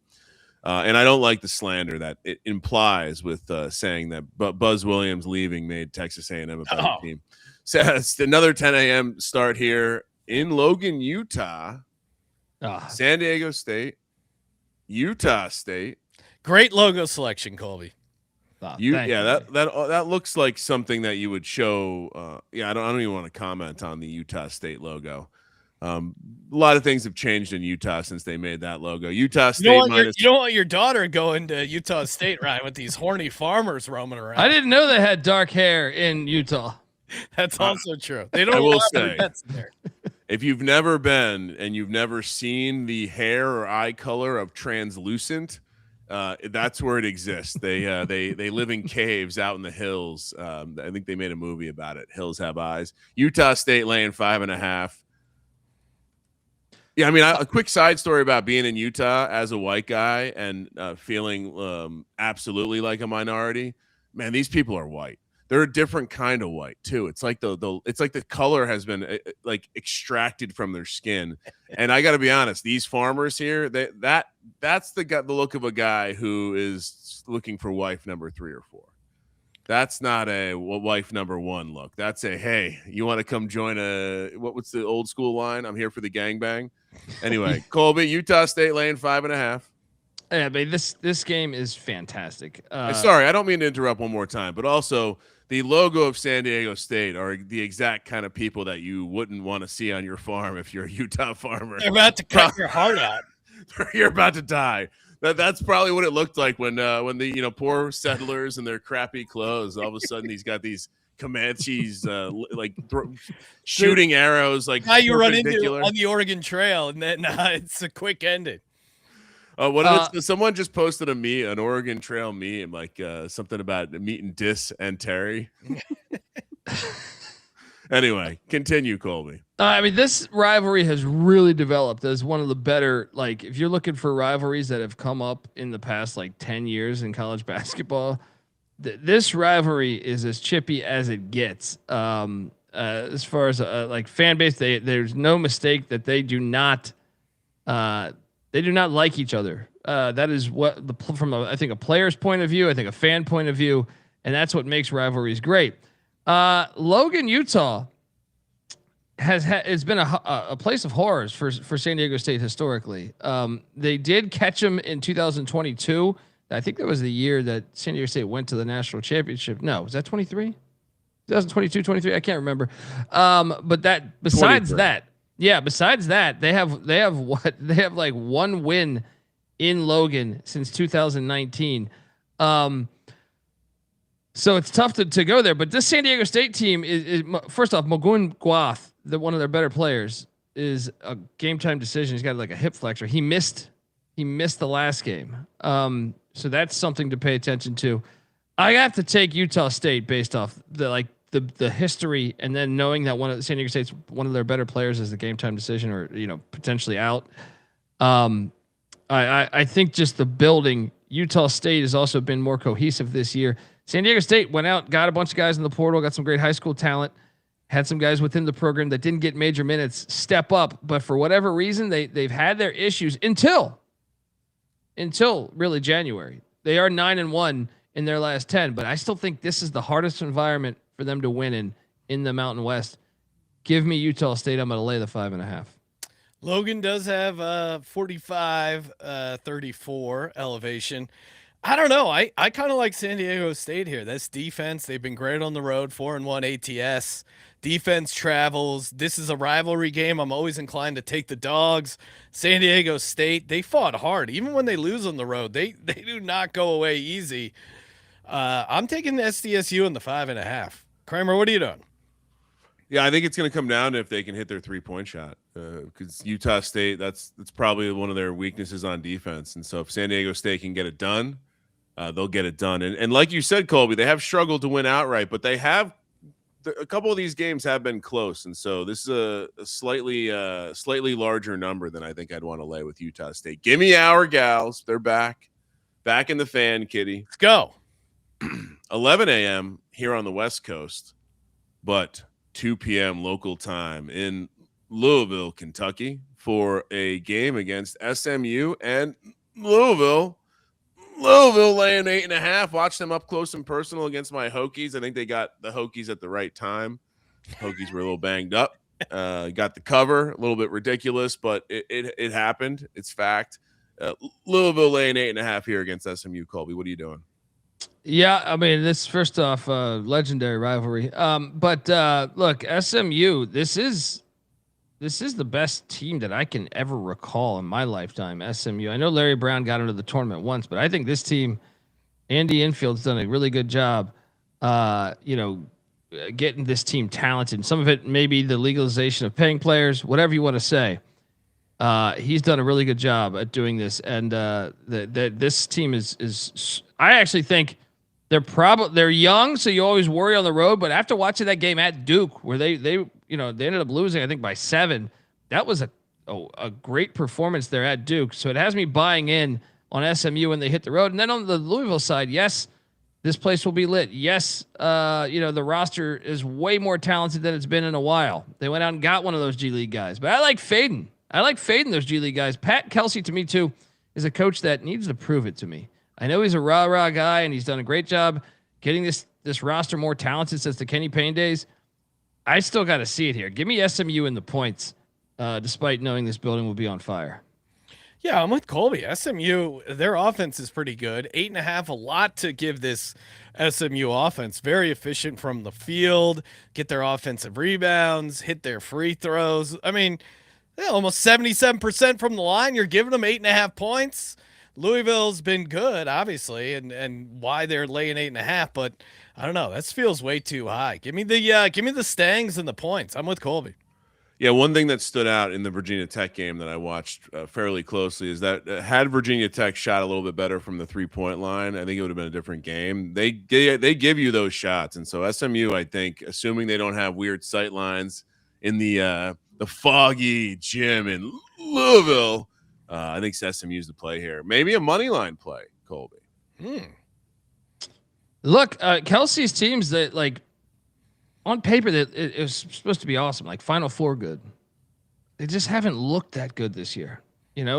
And I don't like the slander that it implies with saying that Buzz Williams leaving made Texas A&M a better team. So it's another 10 a.m. start here in Logan, Utah. San Diego State, Utah State. Great logo selection, Colby. That looks like something that you would show. I don't even want to comment on the Utah State logo. A lot of things have changed in Utah since they made that logo. Utah State. You don't want your daughter going to Utah State, Ryan, with these horny farmers roaming around. I didn't know they had dark hair in Utah. That's also true. They don't. I will say, if you've never been and you've never seen the hair or eye color of translucent, that's where it exists. They live in caves out in the hills. I think they made a movie about it. Hills Have Eyes. Utah State laying 5.5. Yeah, I mean, a quick side story about being in Utah as a white guy and feeling absolutely like a minority. Man, these people are white. They're a different kind of white too. It's like the color has been like extracted from their skin. And I got to be honest, these farmers here, that's the look of a guy who is looking for wife number 3 or 4. That's not a wife number 1 look. That's a, hey, you want to come join what's the old school line? I'm here for the gangbang. Anyway, Colby, Utah State laying 5.5. Yeah, but this game is fantastic. Sorry, I don't mean to interrupt one more time, but also the logo of San Diego State are the exact kind of people that you wouldn't want to see on your farm if you're a Utah farmer. They're about to cut your heart out. You're about to die. That's probably what it looked like when the poor settlers in their crappy clothes, all of a sudden he's got these Comanches shooting arrows like how you run into on the Oregon Trail, and then it's a quick ending. Someone just posted an Oregon Trail meme, like something about meeting Dis and Terry. Anyway, continue, Colby. I mean, this rivalry has really developed as one of the better, like, if you're looking for rivalries that have come up in the past, 10 years in college basketball, this rivalry is as chippy as it gets. As far as fan base, there's no mistake that they do not like each other. That is what from I think a player's point of view, I think a fan point of view, and that's what makes rivalries great. Logan, Utah has been a place of horrors for San Diego State historically. They did catch them in 2022. I think that was the year that San Diego State went to the national championship. No, was that 23? 2022, 23? I can't remember. But that besides 23. Besides that, they have like one win in Logan since 2019. So it's tough to go there. But this San Diego State team is first off, Mogun Guath, one of their better players, is a game time decision. He's got like a hip flexor. He missed the last game. So that's something to pay attention to. I have to take Utah State based off the history, and then knowing that one of San Diego State's one of their better players is the game time decision, or potentially out. I think just the building. Utah State has also been more cohesive this year. San Diego State went out, got a bunch of guys in the portal, got some great high school talent, had some guys within the program that didn't get major minutes step up, but for whatever reason they've had their issues until really January. They are 9-1 in their last 10, but I still think this is the hardest environment for them to win in the Mountain West. Give me Utah State. I'm going to lay the 5.5. Logan does have 45, 34 elevation. I don't know. I kind of like San Diego State here. This defense, they've been great on the road, 4-1 ATS. Defense travels. This is a rivalry game. I'm always inclined to take the dogs. San Diego State, they fought hard. Even when they lose on the road, they do not go away easy. I'm taking the SDSU in the 5.5. Kramer, what are you doing? Yeah, I think it's going to come down to if they can hit their 3-point shot, because Utah State, that's probably one of their weaknesses on defense. And so if San Diego State can get it done, they'll get it done. And like you said, Colby, they have struggled to win outright, but they have a couple of these games have been close. And so this is a slightly larger number than I think I'd want to lay with Utah State. Give me our gals. They're back in the fan, Kitty. Let's go. 11 a.m. here on the West Coast, but 2 p.m. local time in Louisville, Kentucky, for a game against SMU and Louisville. Louisville laying 8.5. Watch them up close and personal against my Hokies. I think they got the Hokies at the right time. Hokies were a little banged up. Got the cover, a little bit ridiculous, but it happened. It's fact. Louisville laying 8.5 here against SMU. Colby, what are you doing? Yeah, I mean, this first off, legendary rivalry. But look, SMU, this is the best team that I can ever recall in my lifetime. SMU. I know Larry Brown got into the tournament once, but I think this team, Andy Infield's done a really good job. Getting this team talented. Some of it maybe the legalization of paying players, whatever you want to say. He's done a really good job at doing this, and this team is. I actually think they're young, so you always worry on the road. But after watching that game at Duke, where they ended up losing, I think by 7, that was a great performance there at Duke. So it has me buying in on SMU when they hit the road. And then on the Louisville side, yes, this place will be lit. Yes, the roster is way more talented than it's been in a while. They went out and got one of those G League guys, but I like fading those G League guys. Pat Kelsey, to me too, is a coach that needs to prove it to me. I know he's a rah-rah guy, and he's done a great job getting this roster more talented since the Kenny Payne days. I still got to see it here. Give me SMU in the points, despite knowing this building will be on fire. Yeah, I'm with Colby. SMU, their offense is pretty good. 8.5, a lot to give this SMU offense. Very efficient from the field, get their offensive rebounds, hit their free throws. I mean, almost 77% from the line. You're giving them 8.5 points. Louisville's been good, obviously, and why they're laying 8.5, but I don't know. That feels way too high. Give me the Stangs and the points. I'm with Colby. Yeah, one thing that stood out in the Virginia Tech game that I watched fairly closely is that had Virginia Tech shot a little bit better from the 3-point line, I think it would have been a different game. They give you those shots, and so SMU, I think, assuming they don't have weird sight lines in the foggy gym in Louisville, I think SMU's the play here. Maybe a money line play, Colby. Look, Kelsey's teams that on paper that it was supposed to be awesome, like Final Four good. They just haven't looked that good this year,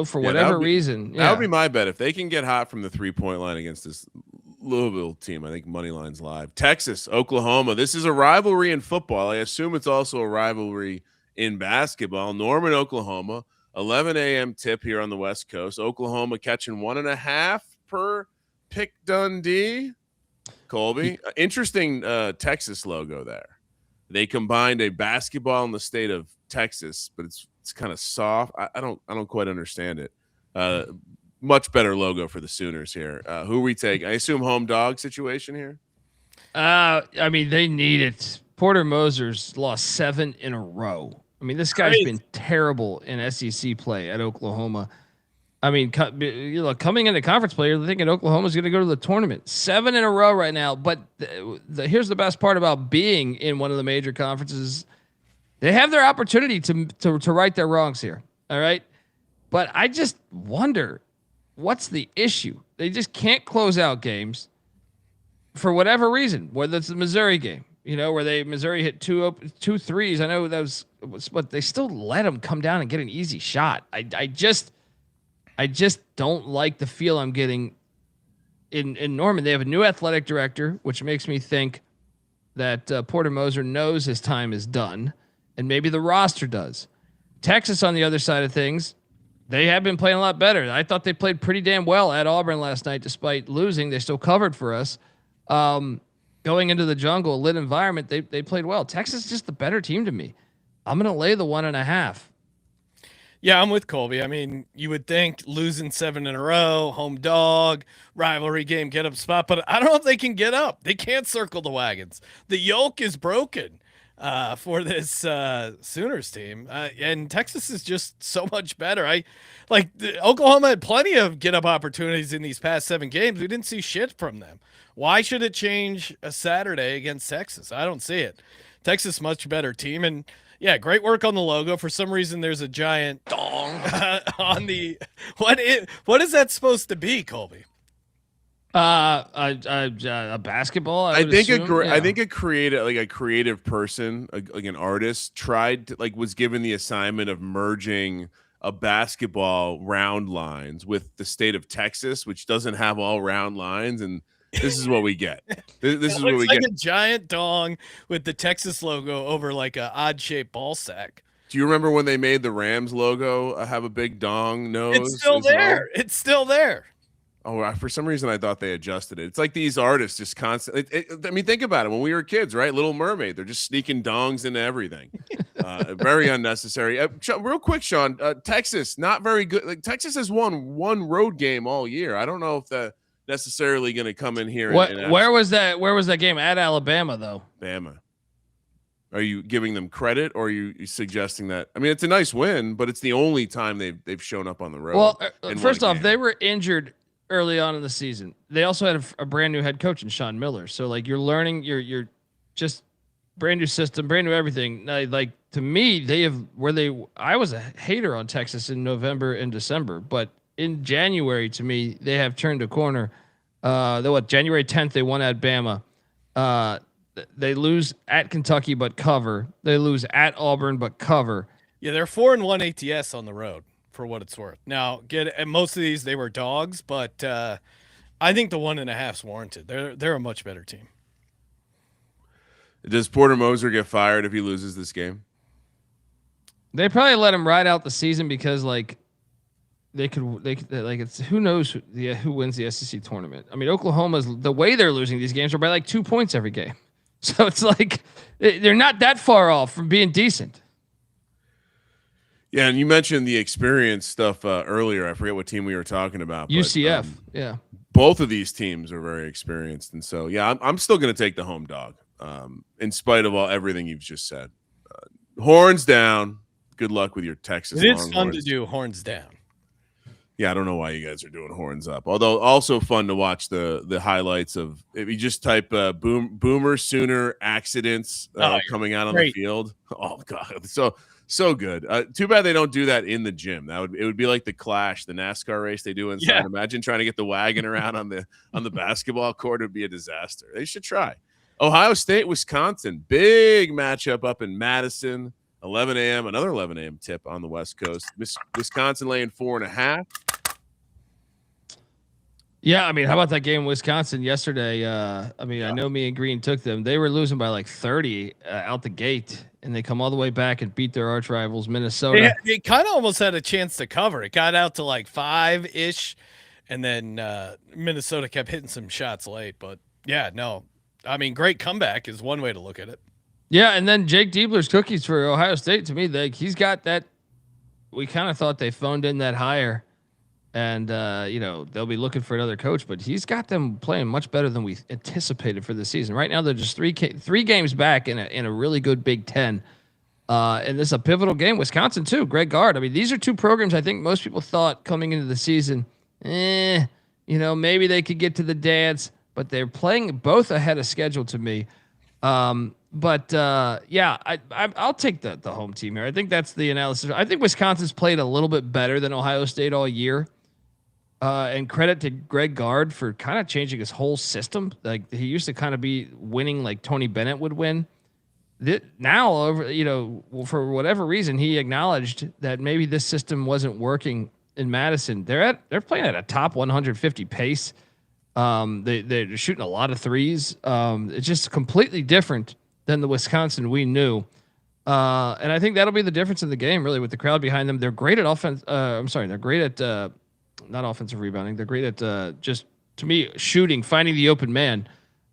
for whatever reason. That would be my bet. If they can get hot from the 3-point line against this Louisville team, I think money line's live. Texas, Oklahoma. This is a rivalry in football. I assume it's also a rivalry in basketball. Norman, Oklahoma. 11 a.m. tip here on the West Coast. Oklahoma catching 1.5 per pick Dundee. Colby, interesting Texas logo there. They combined a basketball in the state of Texas, but it's kind of soft. I don't quite understand it. Much better logo for the Sooners here. Who we take? I assume home dog situation here. I mean, they need it. Porter Moser's lost 7 in a row. I mean, this guy's been terrible in SEC play at Oklahoma. I mean, coming into conference play, you're thinking Oklahoma's going to go to the tournament 7 in a row right now. But here's the best part about being in one of the major conferences: they have their opportunity to right their wrongs here. All right, but I just wonder what's the issue. They just can't close out games for whatever reason. Whether it's the Missouri game, where Missouri hit two threes. I know that was, but they still let them come down and get an easy shot. I just don't like the feel I'm getting in Norman. They have a new athletic director, which makes me think that Porter Moser knows his time is done, and maybe the roster does. Texas, on the other side of things, they have been playing a lot better. I thought they played pretty damn well at Auburn last night, despite losing. They still covered for us. Going into the jungle, a lit environment, they played well. Texas is just the better team to me. I'm going to lay the 1.5. Yeah, I'm with Colby. I mean, you would think losing 7 in a row, home dog, rivalry game, get up spot, but I don't know if they can get up. They can't circle the wagons. The yoke is broken for this Sooners team, and Texas is just so much better. Oklahoma had plenty of get up opportunities in these past 7 games. We didn't see shit from them. Why should it change a Saturday against Texas? I don't see it. Texas, much better team, and yeah, great work on the logo. For some reason, there's a giant dong on the. What is that supposed to be, Colby? A basketball. I think a creative person, like an artist, tried to, was given the assignment of merging a basketball round lines with the state of Texas, which doesn't have all round lines, and this is what we get. This is what we get. A giant dong with the Texas logo over like a odd shaped ball sack. Do you remember when they made the Rams logo have a big dong nose? It's still there. Well? It's still there. Oh, for some reason I thought they adjusted it. It's like these artists just constantly. I mean, think about it. When we were kids, right? Little Mermaid, they're just sneaking dongs into everything. Very unnecessary. Real quick, Sean. Texas, not very good. Texas has won one road game all year. I don't know if that necessarily going to come in here. Where was that game? At Alabama, though. Bama. Are you giving them credit, or are you suggesting that? I mean, it's a nice win, but it's the only time they've shown up on the road. Well, first off, they were injured early on in the season. They also had a brand new head coach in Sean Miller. So you're learning, you're just brand new system, brand new everything. To me, I was a hater on Texas in November and December, but in January, to me, they have turned a corner. January 10th, they won at Bama. They lose at Kentucky, but cover. They lose at Auburn, but cover. Yeah, they're 4-1 ATS on the road, for what it's worth. Now, most of these, they were dogs, but I think the 1.5's warranted. They're a much better team. Does Porter Moser get fired if he loses this game? They probably let him ride out the season because it's who knows who wins the SEC tournament. I mean, Oklahoma's the way they're losing these games are by 2 points every game. So it's they're not that far off from being decent. Yeah, and you mentioned the experience stuff earlier. I forget what team we were talking about. UCF, yeah. Both of these teams are very experienced, and so yeah, I'm still going to take the home dog, in spite of everything you've just said. Horns down. Good luck with your Texas. It's fun to do horns down. Yeah, I don't know why you guys are doing horns up. Although also fun to watch the highlights of, if you just type Boomer Sooner accidents coming out on the field. Oh God, so good. Too bad they don't do that in the gym. It would be like the Clash, the NASCAR race they do inside. Yeah. Imagine trying to get the wagon around on the basketball court. It would be a disaster. They should try. Ohio State, Wisconsin, big matchup up in Madison. 11 a.m. Another 11 a.m. tip on the West Coast. Wisconsin laying 4.5. Yeah, I mean, how about that game in Wisconsin yesterday? I know me and Green took them. They were losing by 30 out the gate, and they come all the way back and beat their arch rivals, Minnesota. They kind of almost had a chance to cover. It got out to 5-ish, and then Minnesota kept hitting some shots late. But yeah, no, I mean, great comeback is one way to look at it. Yeah, and then Jake Diebler's cookies for Ohio State, to me, he's got that. We kind of thought they phoned in that hire, and they'll be looking for another coach, but he's got them playing much better than we anticipated for the season. Right now, they're just three games back in a really good Big Ten. And this is a pivotal game. Wisconsin too. Greg Gard. I mean, these are two programs I think most people thought coming into the season, maybe they could get to the dance, but they're playing both ahead of schedule to me. I'll take the home team here. I think that's the analysis. I think Wisconsin's played a little bit better than Ohio State all year. And credit to Greg Gard for kind of changing his whole system. Like he used to kind of be winning like Tony Bennett would win. Now, for whatever reason, he acknowledged that maybe this system wasn't working in Madison. They're playing at a top 150 pace. They're shooting a lot of threes. It's just completely different than the Wisconsin we knew. And I think that'll be the difference in the game, really, with the crowd behind them. They're great at offense. They're great at not offensive rebounding. They're great at just, to me, shooting, finding the open man.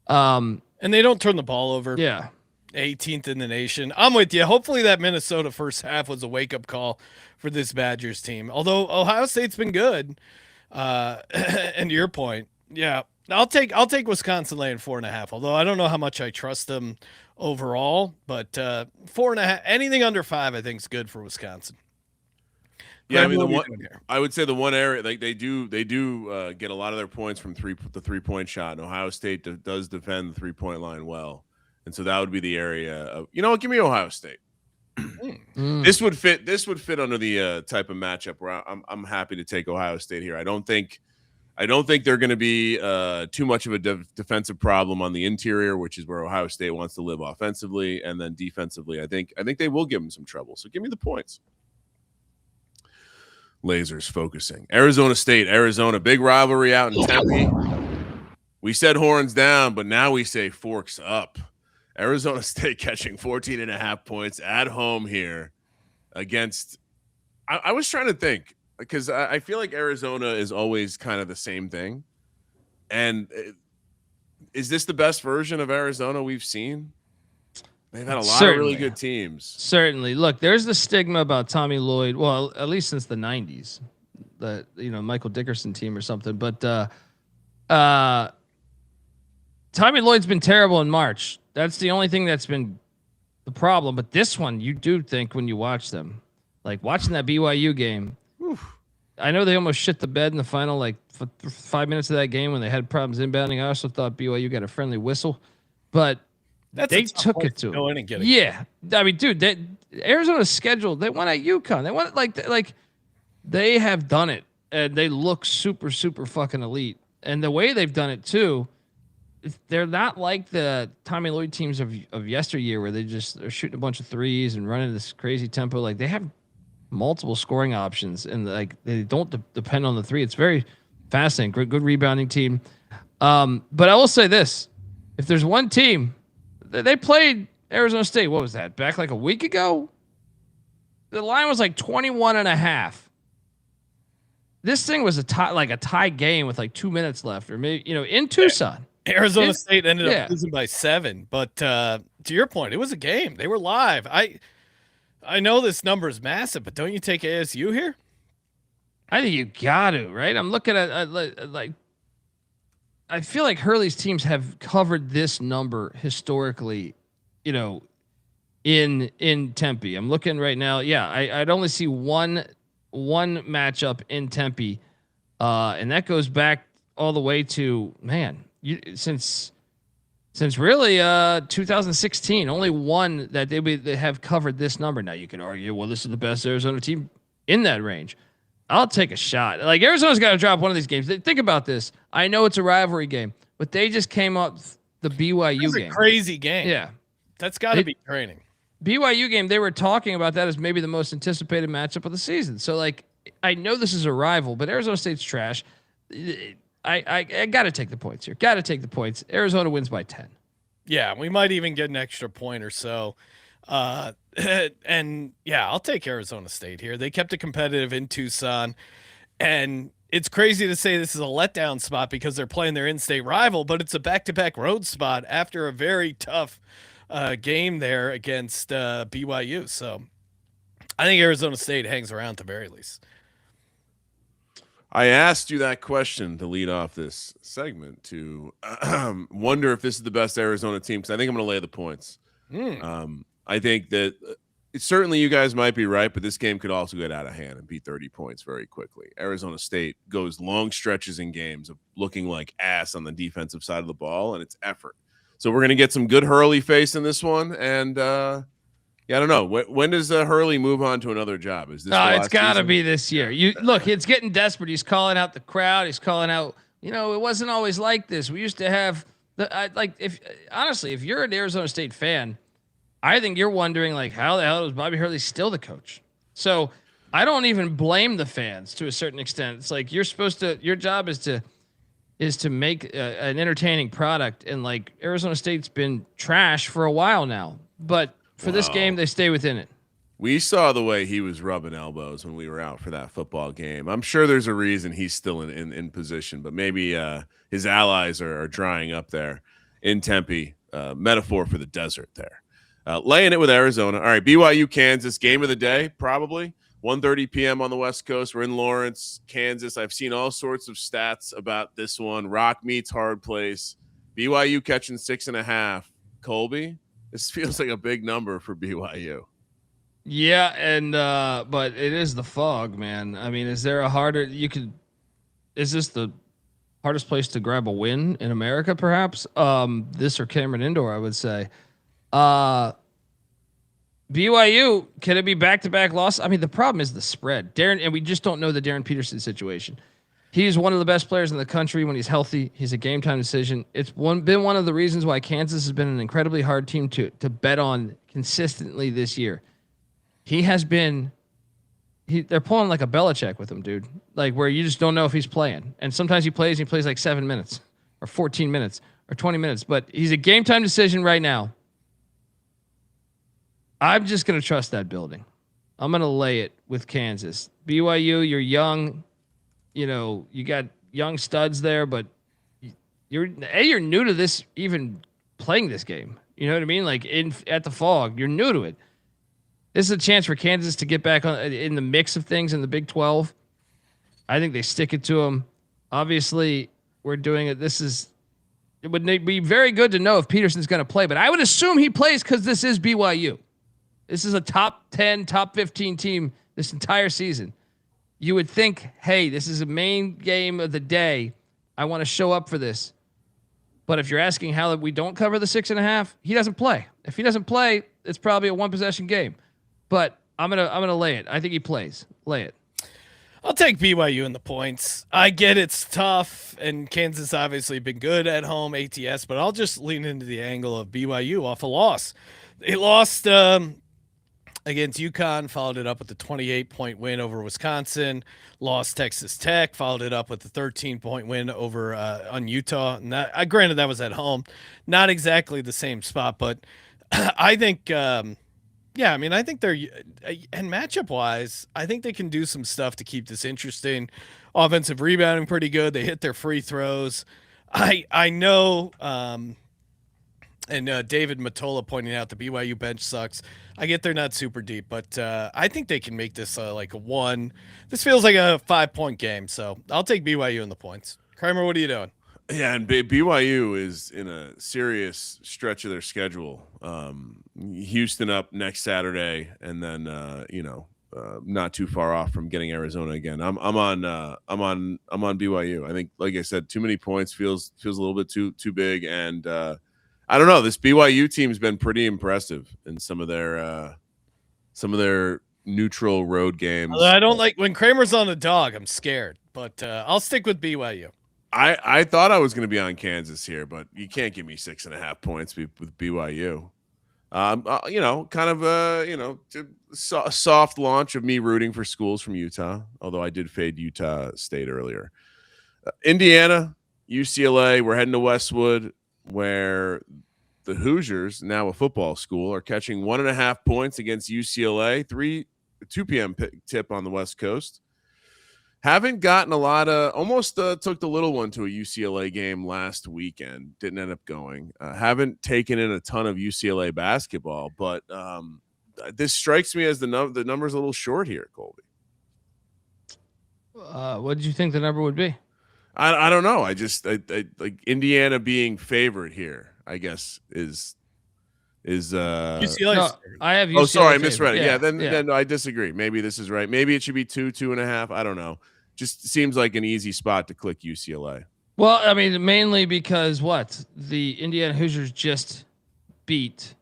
And they don't turn the ball over. Yeah. 18th in the nation. I'm with you. Hopefully that Minnesota first half was a wake-up call for this Badgers team. Although Ohio State's been good. And to your point, yeah, I'll take Wisconsin laying 4.5. Although I don't know how much I trust them overall, but 4.5, anything under 5, I think is good for Wisconsin. Yeah, I mean, I would say the one area like they do get a lot of their points from the 3-point shot. And Ohio State does defend the 3-point line well, and so that would be the area of give me Ohio State. This would fit under the type of matchup where I'm happy to take Ohio State here. I don't think they're going to be too much of a defensive problem on the interior, which is where Ohio State wants to live offensively, and then defensively, I think they will give them some trouble. So give me the points. Lasers focusing. Arizona State, Arizona, big rivalry out in Tempe. We said horns down, but now we say forks up. Arizona State catching 14.5 points at home here against. I was trying to think because I feel like Arizona is always kind of the same thing. And is this the best version of Arizona we've seen? They've had a lot of really good teams. Certainly. Look, there's the stigma about Tommy Lloyd. Well, at least since the 90s, the Michael Dickerson team or something. But Tommy Lloyd's been terrible in March. That's the only thing that's been the problem. But this one, you do think when you watch them, like watching that BYU game. I know they almost shit the bed in the final, like 5 minutes of that game when they had problems inbounding. I also thought BYU got a friendly whistle, but they took it to go in and get it. Yeah, I mean, dude, Arizona's scheduled. They won at UConn. They won like they have done it, and they look super, super fucking elite. And the way they've done it too, they're not like the Tommy Lloyd teams of yesteryear where they just are shooting a bunch of threes and running this crazy tempo. Like they have multiple scoring options, and like they don't depend on the three. It's very fascinating. Good rebounding team. But I will say this: if there's one team. They played Arizona State. What was that? Back like a week ago? The line was like 21.5. This thing was a tie game with like 2 minutes left, or maybe, in Tucson. Arizona State ended up losing by 7. But to your point, it was a game. They were live. I know this number is massive, but don't you take ASU here? I think you got to, right? I'm looking at like. I feel like Hurley's teams have covered this number historically, in Tempe. I'm looking right now. Yeah, I'd only see one matchup in Tempe, and that goes back all the way to since really 2016. Only one that they have covered this number. Now you can argue, well, this is the best Arizona team in that range. I'll take a shot. Like Arizona's got to drop one of these games. Think about this. I know it's a rivalry game, but they just came up the BYU game. A crazy game. Yeah, that's got to be training. BYU game. They were talking about that as maybe the most anticipated matchup of the season. So like, I know this is a rival, but Arizona State's trash. I got to take the points here. Got to take the points. Arizona wins by 10. Yeah, we might even get an extra point or so. And yeah, I'll take Arizona State here. They kept it competitive in Tucson, and it's crazy to say this is a letdown spot because they're playing their in-state rival, but it's a back-to-back road spot after a very tough game there against BYU. So I think Arizona State hangs around at the very least. I asked you that question to lead off this segment to wonder if this is the best Arizona team, because I think I'm going to lay the points. I think that certainly you guys might be right, but this game could also get out of hand and be 30 points very quickly. Arizona State goes long stretches in games of looking like ass on the defensive side of the ball, and it's effort. So we're going to get some good Hurley face in this one, and yeah, I don't know. When does Hurley move on to another job? Is this? It's got to be this year. You look, it's getting desperate. He's calling out the crowd. He's calling out. It wasn't always like this. We used to have if you're an Arizona State fan, I think you're wondering like how the hell is Bobby Hurley still the coach? So I don't even blame the fans to a certain extent. It's like your job is to make an entertaining product, and like Arizona State's been trash for a while now, but for this game they stay within it. We saw the way he was rubbing elbows when we were out for that football game. I'm sure there's a reason he's still in position, but maybe his allies are drying up there in Tempe. Metaphor for the desert there. Laying it with Arizona. All right, BYU, Kansas, game of the day, probably 1:30 p.m. on the West Coast. We're in Lawrence, Kansas. I've seen all sorts of stats about this one. Rock meets hard place. BYU catching 6.5. Colby, this feels like a big number for BYU. Yeah, and but it is the fog, man. I mean, is there a harder is this the hardest place to grab a win in America, perhaps? This or Cameron Indoor, I would say. BYU, can it be back-to-back loss? I mean, the problem is the spread. And we just don't know the Darren Peterson situation. He's one of the best players in the country when he's healthy. He's a game-time decision. It's been one of the reasons why Kansas has been an incredibly hard team to bet on consistently this year. They're pulling like a Belichick with him, dude. Like where you just don't know if he's playing. And sometimes he plays like 7 minutes or 14 minutes or 20 minutes. But he's a game-time decision right now. I'm just going to trust that building. I'm going to lay it with Kansas. BYU, you're young. You got young studs there, but you're new to this, even playing this game. You know what I mean? Like at the Fog, you're new to it. This is a chance for Kansas to get back in the mix of things in the Big 12. I think they stick it to them. Obviously, we're doing it. It would be very good to know if Peterson's going to play, but I would assume he plays because this is BYU. This is a top 10, top 15 team this entire season. You would think, hey, this is a main game of the day. I want to show up for this. But if you're asking how we don't cover the 6.5, he doesn't play. If he doesn't play, it's probably a one possession game. But I'm gonna lay it. I think he plays. Lay it. I'll take BYU in the points. I get it's tough, and Kansas obviously been good at home, ATS, but I'll just lean into the angle of BYU off a loss. They lost against UConn, followed it up with a 28-point win over Wisconsin, lost Texas Tech, followed it up with a 13-point win over on Utah. And granted, that was at home. Not exactly the same spot, but I think I think they're and matchup-wise, I think they can do some stuff to keep this interesting. Offensive rebounding pretty good. They hit their free throws. I know and David Matola pointing out the BYU bench sucks. I get they're not super deep, but I think they can make this like a one. This feels like a 5-point game, so I'll take BYU in the points. Kramer, what are you doing? Yeah, and BYU is in a serious stretch of their schedule. Houston up next Saturday, and then not too far off from getting Arizona again. I'm on BYU. I think, like I said, too many points feels a little bit too big, and I don't know. This BYU team's been pretty impressive in some of their neutral road games. Although I don't like when Kramer's on the dog. I'm scared, but I'll stick with BYU. I thought I was going to be on Kansas here, but you can't give me 6.5 points with BYU. A soft launch of me rooting for schools from Utah, although I did fade Utah State earlier. Indiana, UCLA, we're heading to Westwood, where the Hoosiers, now a football school, are catching 1.5 points against UCLA. 2 p.m. tip on the West Coast. Haven't gotten a lot of, almost took the little one to a UCLA game last weekend. Didn't end up going. Haven't taken in a ton of UCLA basketball, but this strikes me as the number's a little short here, Colby. What did you think the number would be? I don't know. I like Indiana being favored here, I guess, is is UCLA. No, I have UCLA. oh, sorry, I favorite. misread it. Yeah, then yeah. then I disagree. Maybe this is right. Maybe it should be 2.5. I don't know. Just seems like an easy spot to click UCLA. Well, I mean, mainly because the Indiana Hoosiers just beat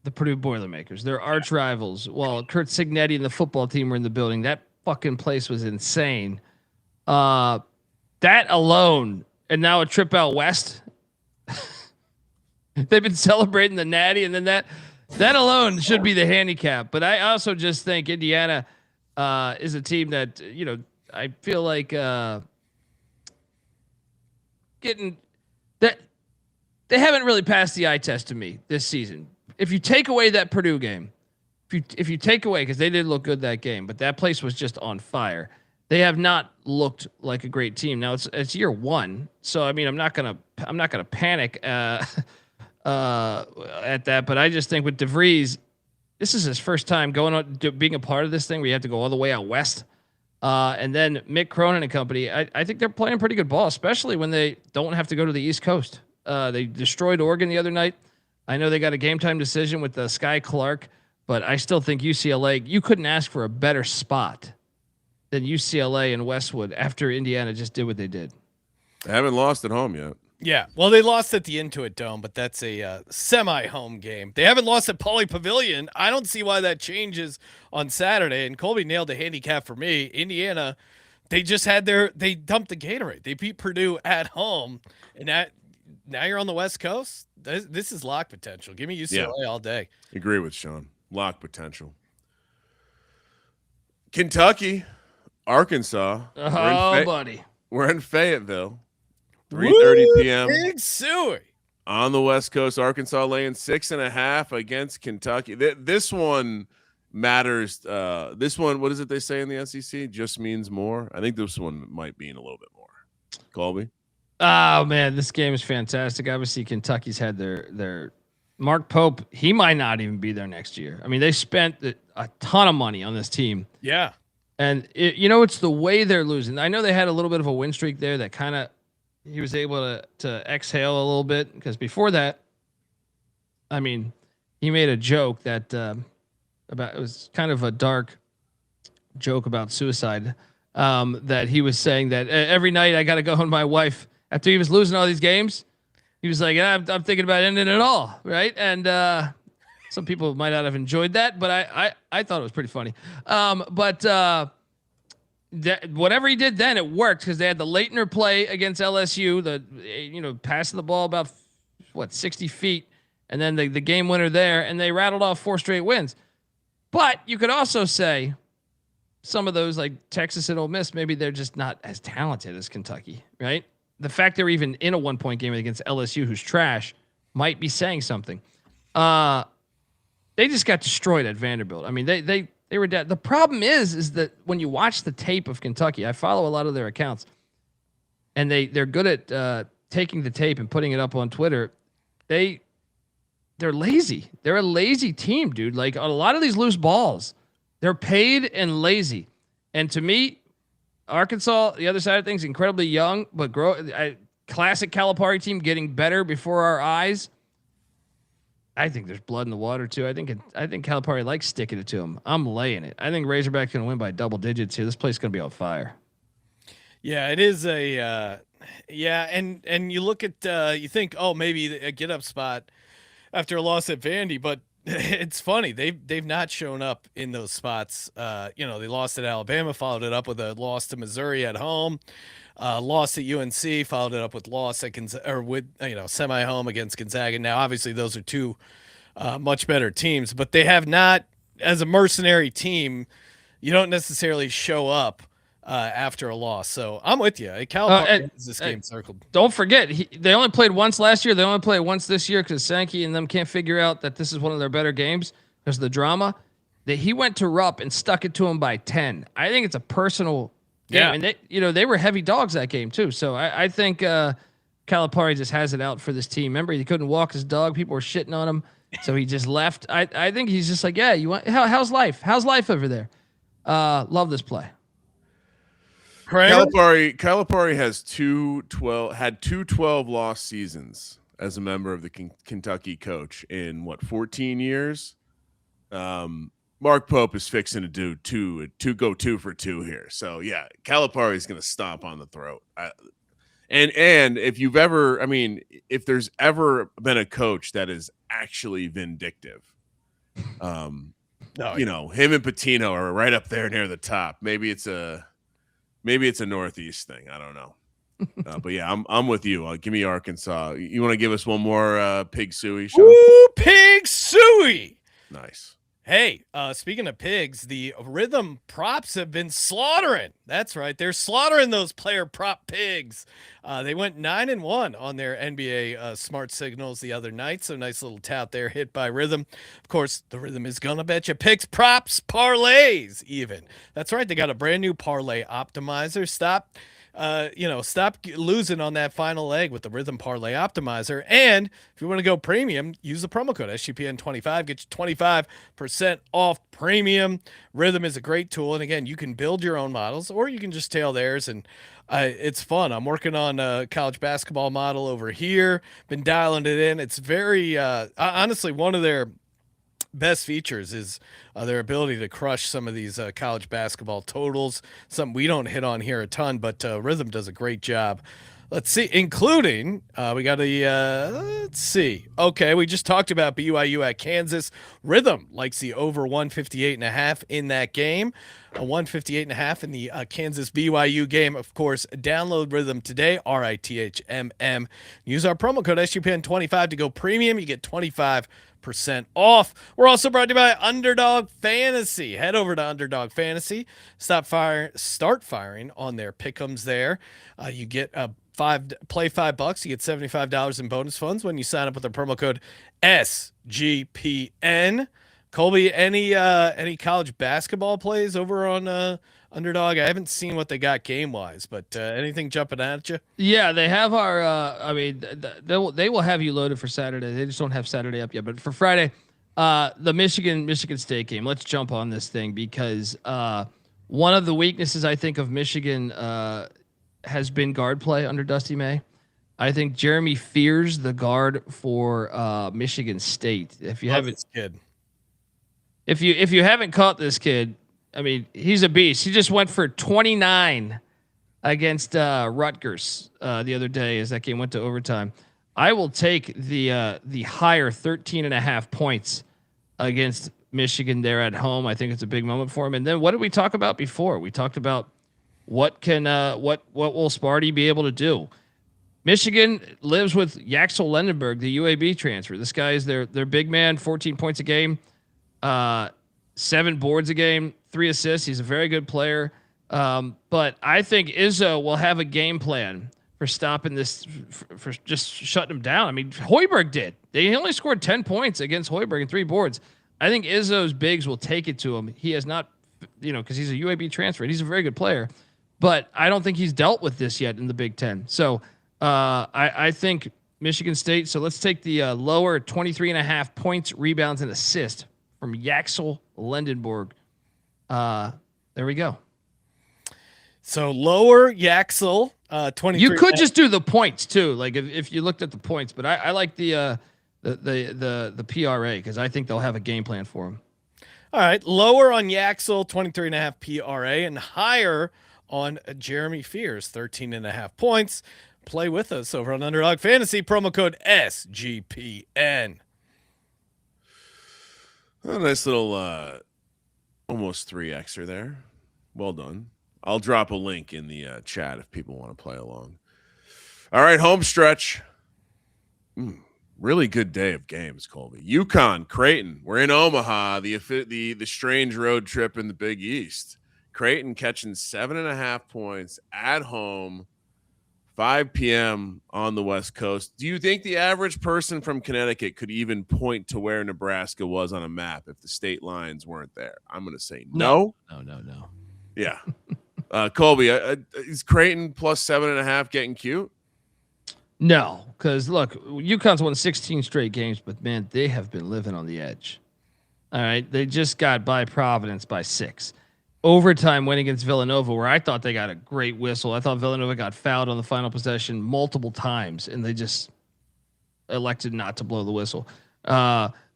the Purdue Boilermakers. They're arch rivals. Well, Kurt Signetti and the football team were in the building. That fucking place was insane. That alone, and now a trip out west. They've been celebrating the Natty, and then that alone should be the handicap. But I also just think Indiana is a team that I feel like getting that they haven't really passed the eye test to me this season. If you take away that Purdue game, if you take away, because they did look good that game, but that place was just on fire. They have not looked like a great team. Now it's year one, so I mean I'm not gonna panic at that, but I just think with DeVries, this is his first time going on being a part of this thing where you have to go all the way out west. And then Mick Cronin and company, I think they're playing pretty good ball, especially when they don't have to go to the East Coast. They destroyed Oregon the other night. I know they got a game time decision with Sky Clark, but I still think UCLA, you couldn't ask for a better spot than UCLA and Westwood after Indiana just did what they did. They haven't lost at home yet. Yeah, well, they lost at the Intuit Dome, but that's a semi-home game. They haven't lost at Pauley Pavilion. I don't see why that changes on Saturday. And Colby nailed the handicap for me. Indiana, they just they dumped the Gatorade. They beat Purdue at home, and now you're on the West Coast. This is lock potential. Give me UCLA all day. Agree with Sean. Lock potential. Kentucky, Arkansas. Oh, buddy. We're in Fayetteville. 3:30 p.m. Big Suey. On the West Coast. Arkansas laying 6.5 against Kentucky. This one matters. This one, what is it they say in the SEC? Just means more. I think this one might mean a little bit more. Colby? Oh man, this game is fantastic. Obviously, Kentucky's had their Mark Pope. He might not even be there next year. I mean, they spent a ton of money on this team. Yeah, and it's the way they're losing. I know they had a little bit of a win streak there that kind of he was able to exhale a little bit, because before that, I mean, he made a joke that about, it was kind of a dark joke about suicide. That he was saying that every night I got to go home with my wife after he was losing all these games. He was like, I'm thinking about ending it all. Right. And, some people might not have enjoyed that, but I thought it was pretty funny. Whatever he did then, it worked, because they had the Leitner play against LSU, passing the ball about 60 feet, and then the game winner there, and they rattled off 4 straight wins. But you could also say some of those, like Texas and Ole Miss, maybe they're just not as talented as Kentucky, right? The fact they're even in a 1-point game against LSU, who's trash, might be saying something. They just got destroyed at Vanderbilt. I mean, they were dead. The problem is that when you watch the tape of Kentucky, I follow a lot of their accounts, and they're good at taking the tape and putting it up on Twitter. They're lazy. They're a lazy team, dude. Like, a lot of these loose balls, they're paid and lazy. And to me, Arkansas, the other side of things, incredibly young, but classic Calipari team, getting better before our eyes. I think there's blood in the water too. I think Calipari likes sticking it to him. I'm laying it. I think Razorback's going to win by double digits here. This place is going to be on fire. Yeah, it is and you look at you think, oh, maybe a get up spot after a loss at Vandy, but it's funny, they've not shown up in those spots. They lost at Alabama, followed it up with a loss to Missouri at home, loss at UNC, followed it up with loss at semi home against Gonzaga. Now, obviously, those are two much better teams, but they have not, as a mercenary team, you don't necessarily show up after a loss. So I'm with you. Calipari has this game circled. Don't forget, they only played once last year. They only played once this year because Sankey and them can't figure out that this is one of their better games because of the drama. That he went to Rupp and stuck it to him by 10. I think it's a personal game. And they were heavy dogs that game too. So I think Calipari just has it out for this team. Remember, he couldn't walk his dog. People were shitting on him. So he just left. I think he's just like, yeah, how's life? How's life over there? Love this play. Calipari has had two 12 loss seasons as a member of the Kentucky coach in 14 years. Mark Pope is fixing to do go 2 for 2 here. So yeah, Calipari is going to stomp on the throat. And if you've ever, if there's ever been a coach that is actually vindictive, him and Patino are right up there near the top. Maybe it's a Northeast thing. I don't know. But yeah, I'm with you. Give me Arkansas. You want to give us one more Pig Suey, Sean? Woo, Pig Suey. Nice. Hey, speaking of pigs, the Rhythm props have been slaughtering. That's right. They're slaughtering those player prop pigs. They went 9-1 on their NBA smart signals the other night. So nice little tout there hit by Rhythm. Of course, the Rhythm is going to bet you picks, props, parlays even. That's right. They got a brand new parlay optimizer. Stop losing on that final leg with the Rhythm Parlay Optimizer. And if you want to go premium, use the promo code SGPN25. Get you 25% off premium. Rhythm is a great tool. And again, you can build your own models or you can just tail theirs. And it's fun. I'm working on a college basketball model over here. Been dialing it in. It's very, honestly, one of their best features is their ability to crush some of these college basketball totals. Something we don't hit on here a ton, but Rhythm does a great job. Let's see, including we got let's see. Okay, we just talked about BYU at Kansas. Rhythm likes the over 158.5 in that game. A 158.5 in the Kansas BYU game. Of course, download Rhythm today, RITHMM. Use our promo code SGPN25 to go premium. You get 25% off. We're also brought to you by Underdog Fantasy. Head over to Underdog Fantasy. Start firing on their pick'ems there. You get play $5. You get $75 in bonus funds when you sign up with the promo code SGPN. Colby, any college basketball plays over on Underdog? I haven't seen what they got game wise, but anything jumping at you? Yeah, they have our. They will have you loaded for Saturday. They just don't have Saturday up yet. But for Friday, the Michigan State game. Let's jump on this thing because one of the weaknesses I think of Michigan has been guard play under Dusty May. I think Jeremy fears the guard for Michigan State. If you haven't, if you haven't caught this kid. He's a beast. He just went for 29 against Rutgers the other day as that game went to overtime. I will take the higher 13.5 points against Michigan there at home. I think it's a big moment for him. And then what did we talk about before? We talked about what will Sparty be able to do? Michigan lives with Yaxel Lendenberg, the UAB transfer. This guy is their big man, 14 points a game, 7 boards a game, 3 assists. He's a very good player. But I think Izzo will have a game plan for stopping this, for just shutting him down. Hoiberg did. They only scored 10 points against Hoiberg and 3 boards. I think Izzo's bigs will take it to him. He has not, because he's a UAB transfer. He's a very good player. But I don't think he's dealt with this yet in the Big Ten. So I think Michigan State. So let's take the lower 23.5 points, rebounds, and assists from Yaxel Lendenberg. There we go. So lower Yaxel, 23. You could just do the points too, like if you looked at the points. But I like the PRA because I think they'll have a game plan for him. All right, lower on Yaxel, 23.5 PRA, and higher on Jeremy Fears, 13.5 points. Play with us over on Underdog Fantasy, promo code SGPN. A nice little almost 3x'er there. Well done. I'll drop a link in the chat if people want to play along. All right, home stretch. Really good day of games, Colby. UConn, Creighton. We're in Omaha, the strange road trip in the Big East. Creighton catching 7.5 points at home, 5 p.m. on the West Coast. Do you think the average person from Connecticut could even point to where Nebraska was on a map if the state lines weren't there? I'm going to say no. No. Yeah. Colby, is Creighton plus 7.5 getting cute? No, because look, UConn's won 16 straight games, but man, they have been living on the edge. All right. They just got by Providence by 6. Overtime win against Villanova, where I thought they got a great whistle. I thought Villanova got fouled on the final possession multiple times, and they just elected not to blow the whistle.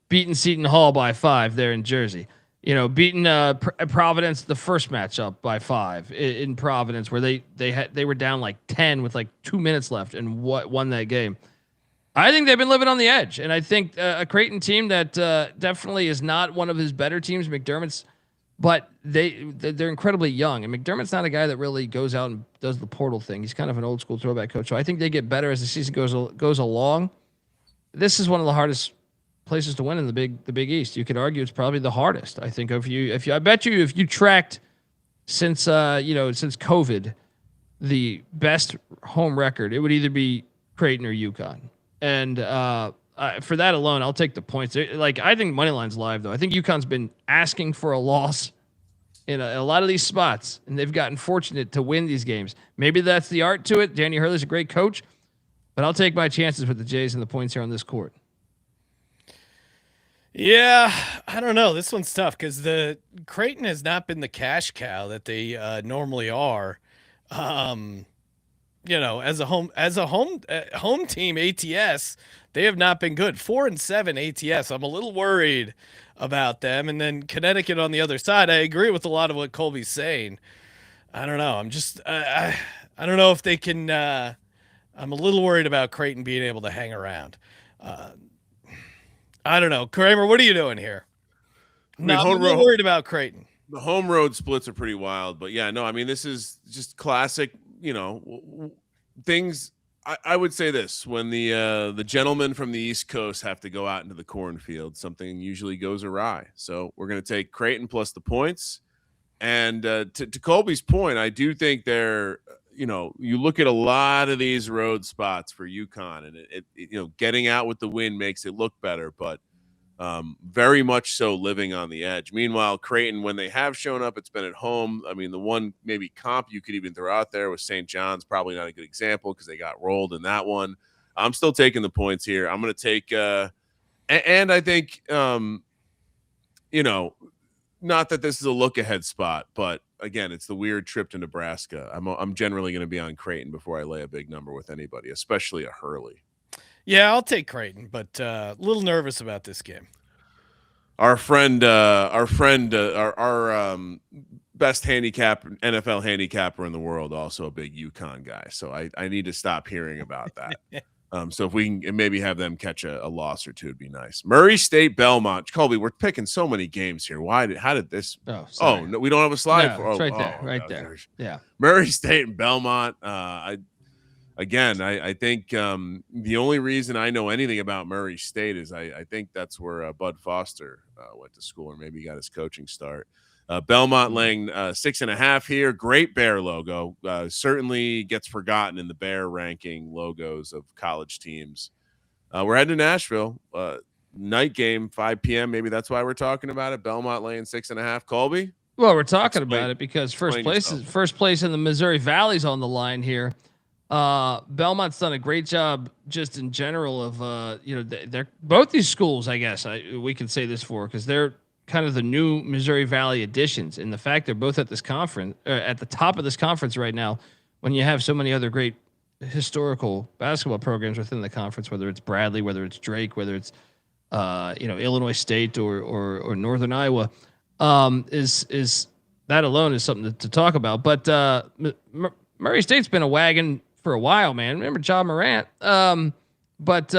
Beating Seton Hall by 5 there in Jersey. Beating Providence the first matchup by 5 in Providence, where they were down like 10 with like 2 minutes left and won that game. I think they've been living on the edge, and I think a Creighton team that definitely is not one of his better teams, McDermott's, but they're incredibly young, and McDermott's not a guy that really goes out and does the portal thing. He's kind of an old school throwback coach, so I think they get better as the season goes along. This is one of the hardest places to win in the Big East. You could argue it's probably the hardest. I think if you tracked since COVID, the best home record, it would either be Creighton or UConn. And for that alone, I'll take the points. I think moneyline's live though. I think UConn's been asking for a loss in a lot of these spots, and they've gotten fortunate to win these games. Maybe that's the art to it. Danny Hurley's a great coach, but I'll take my chances with the Jays and the points here on this court. Yeah, I don't know. This one's tough because the Creighton has not been the cash cow that they normally are. As a home team ATS, they have not been good. 4-7 ATS. I'm a little worried about them. And then Connecticut on the other side. I agree with a lot of what Colby's saying. I don't know. I'm just I don't know if they can. I'm a little worried about Creighton being able to hang around. I don't know. Kramer, what are you doing here? I'm a little worried about Creighton. The home road splits are pretty wild, but yeah, no, I mean, this is just classic, things. I would say this: when the gentlemen from the East Coast have to go out into the cornfield, something usually goes awry. So we're going to take Creighton plus the points. And to Colby's point, I do think they're, you look at a lot of these road spots for UConn, and it getting out with the win makes it look better, but very much so living on the edge. Meanwhile, Creighton, when they have shown up, it's been at home. I mean, the one maybe comp you could even throw out there was St. John's, probably not a good example because they got rolled in that one. I'm still taking the points here. I'm going to take, and I think, not that this is a look ahead spot, but again, it's the weird trip to Nebraska. I'm generally going to be on Creighton before I lay a big number with anybody, especially a Hurley. Yeah, I'll take Creighton, but a little nervous about this game. Our best NFL handicapper in the world, also a big UConn guy. So I need to stop hearing about that. So if we can maybe have them catch a loss or two, it'd be nice. Murray State, Belmont. Colby, we're picking so many games here. How did this? Oh, no, we don't have a slide. No, it's right there. Yeah. Murray State and Belmont. I think the only reason I know anything about Murray State is I think that's where Bud Foster went to school, or maybe he got his coaching start. Belmont laying 6.5 here. Great Bear logo. Certainly gets forgotten in the Bear ranking logos of college teams. We're heading to Nashville. Night game, 5 p.m. Maybe that's why we're talking about it. Belmont laying 6.5. Colby? Well, we're talking about it because first place in the Missouri Valley's on the line here. Belmont's done a great job just in general of they're both these schools, I guess we can say this for, because they're kind of the new Missouri Valley additions, and the fact they're both at this conference, at the top of this conference right now, when you have so many other great historical basketball programs within the conference, whether it's Bradley, whether it's Drake, whether it's Illinois State or Northern Iowa, is that alone is something to talk about. But Murray State's been a wagon for a while, man. Remember John Morant? But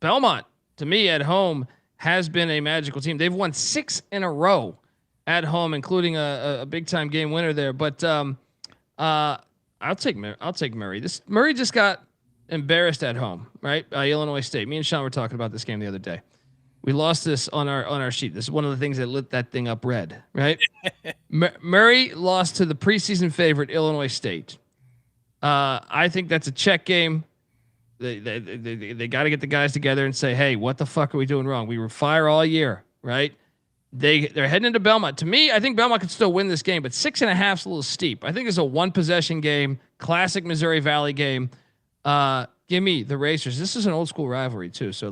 Belmont, to me, at home, has been a magical team. They've won 6 in a row at home, including a big time game winner there. But I'll take Murray. Murray just got embarrassed at home, right? Illinois State. Me and Sean were talking about this game the other day. We lost this on our sheet. This is one of the things that lit that thing up red, right? Murray lost to the preseason favorite Illinois State. I think that's a check game. They got to get the guys together and say, hey, what the fuck are we doing wrong? We were fire all year, right? They're heading into Belmont. To me, I think Belmont could still win this game, but 6.5 is a little steep. I think it's a 1-possession game, classic Missouri Valley game. Give me the Racers. This is an old school rivalry too. So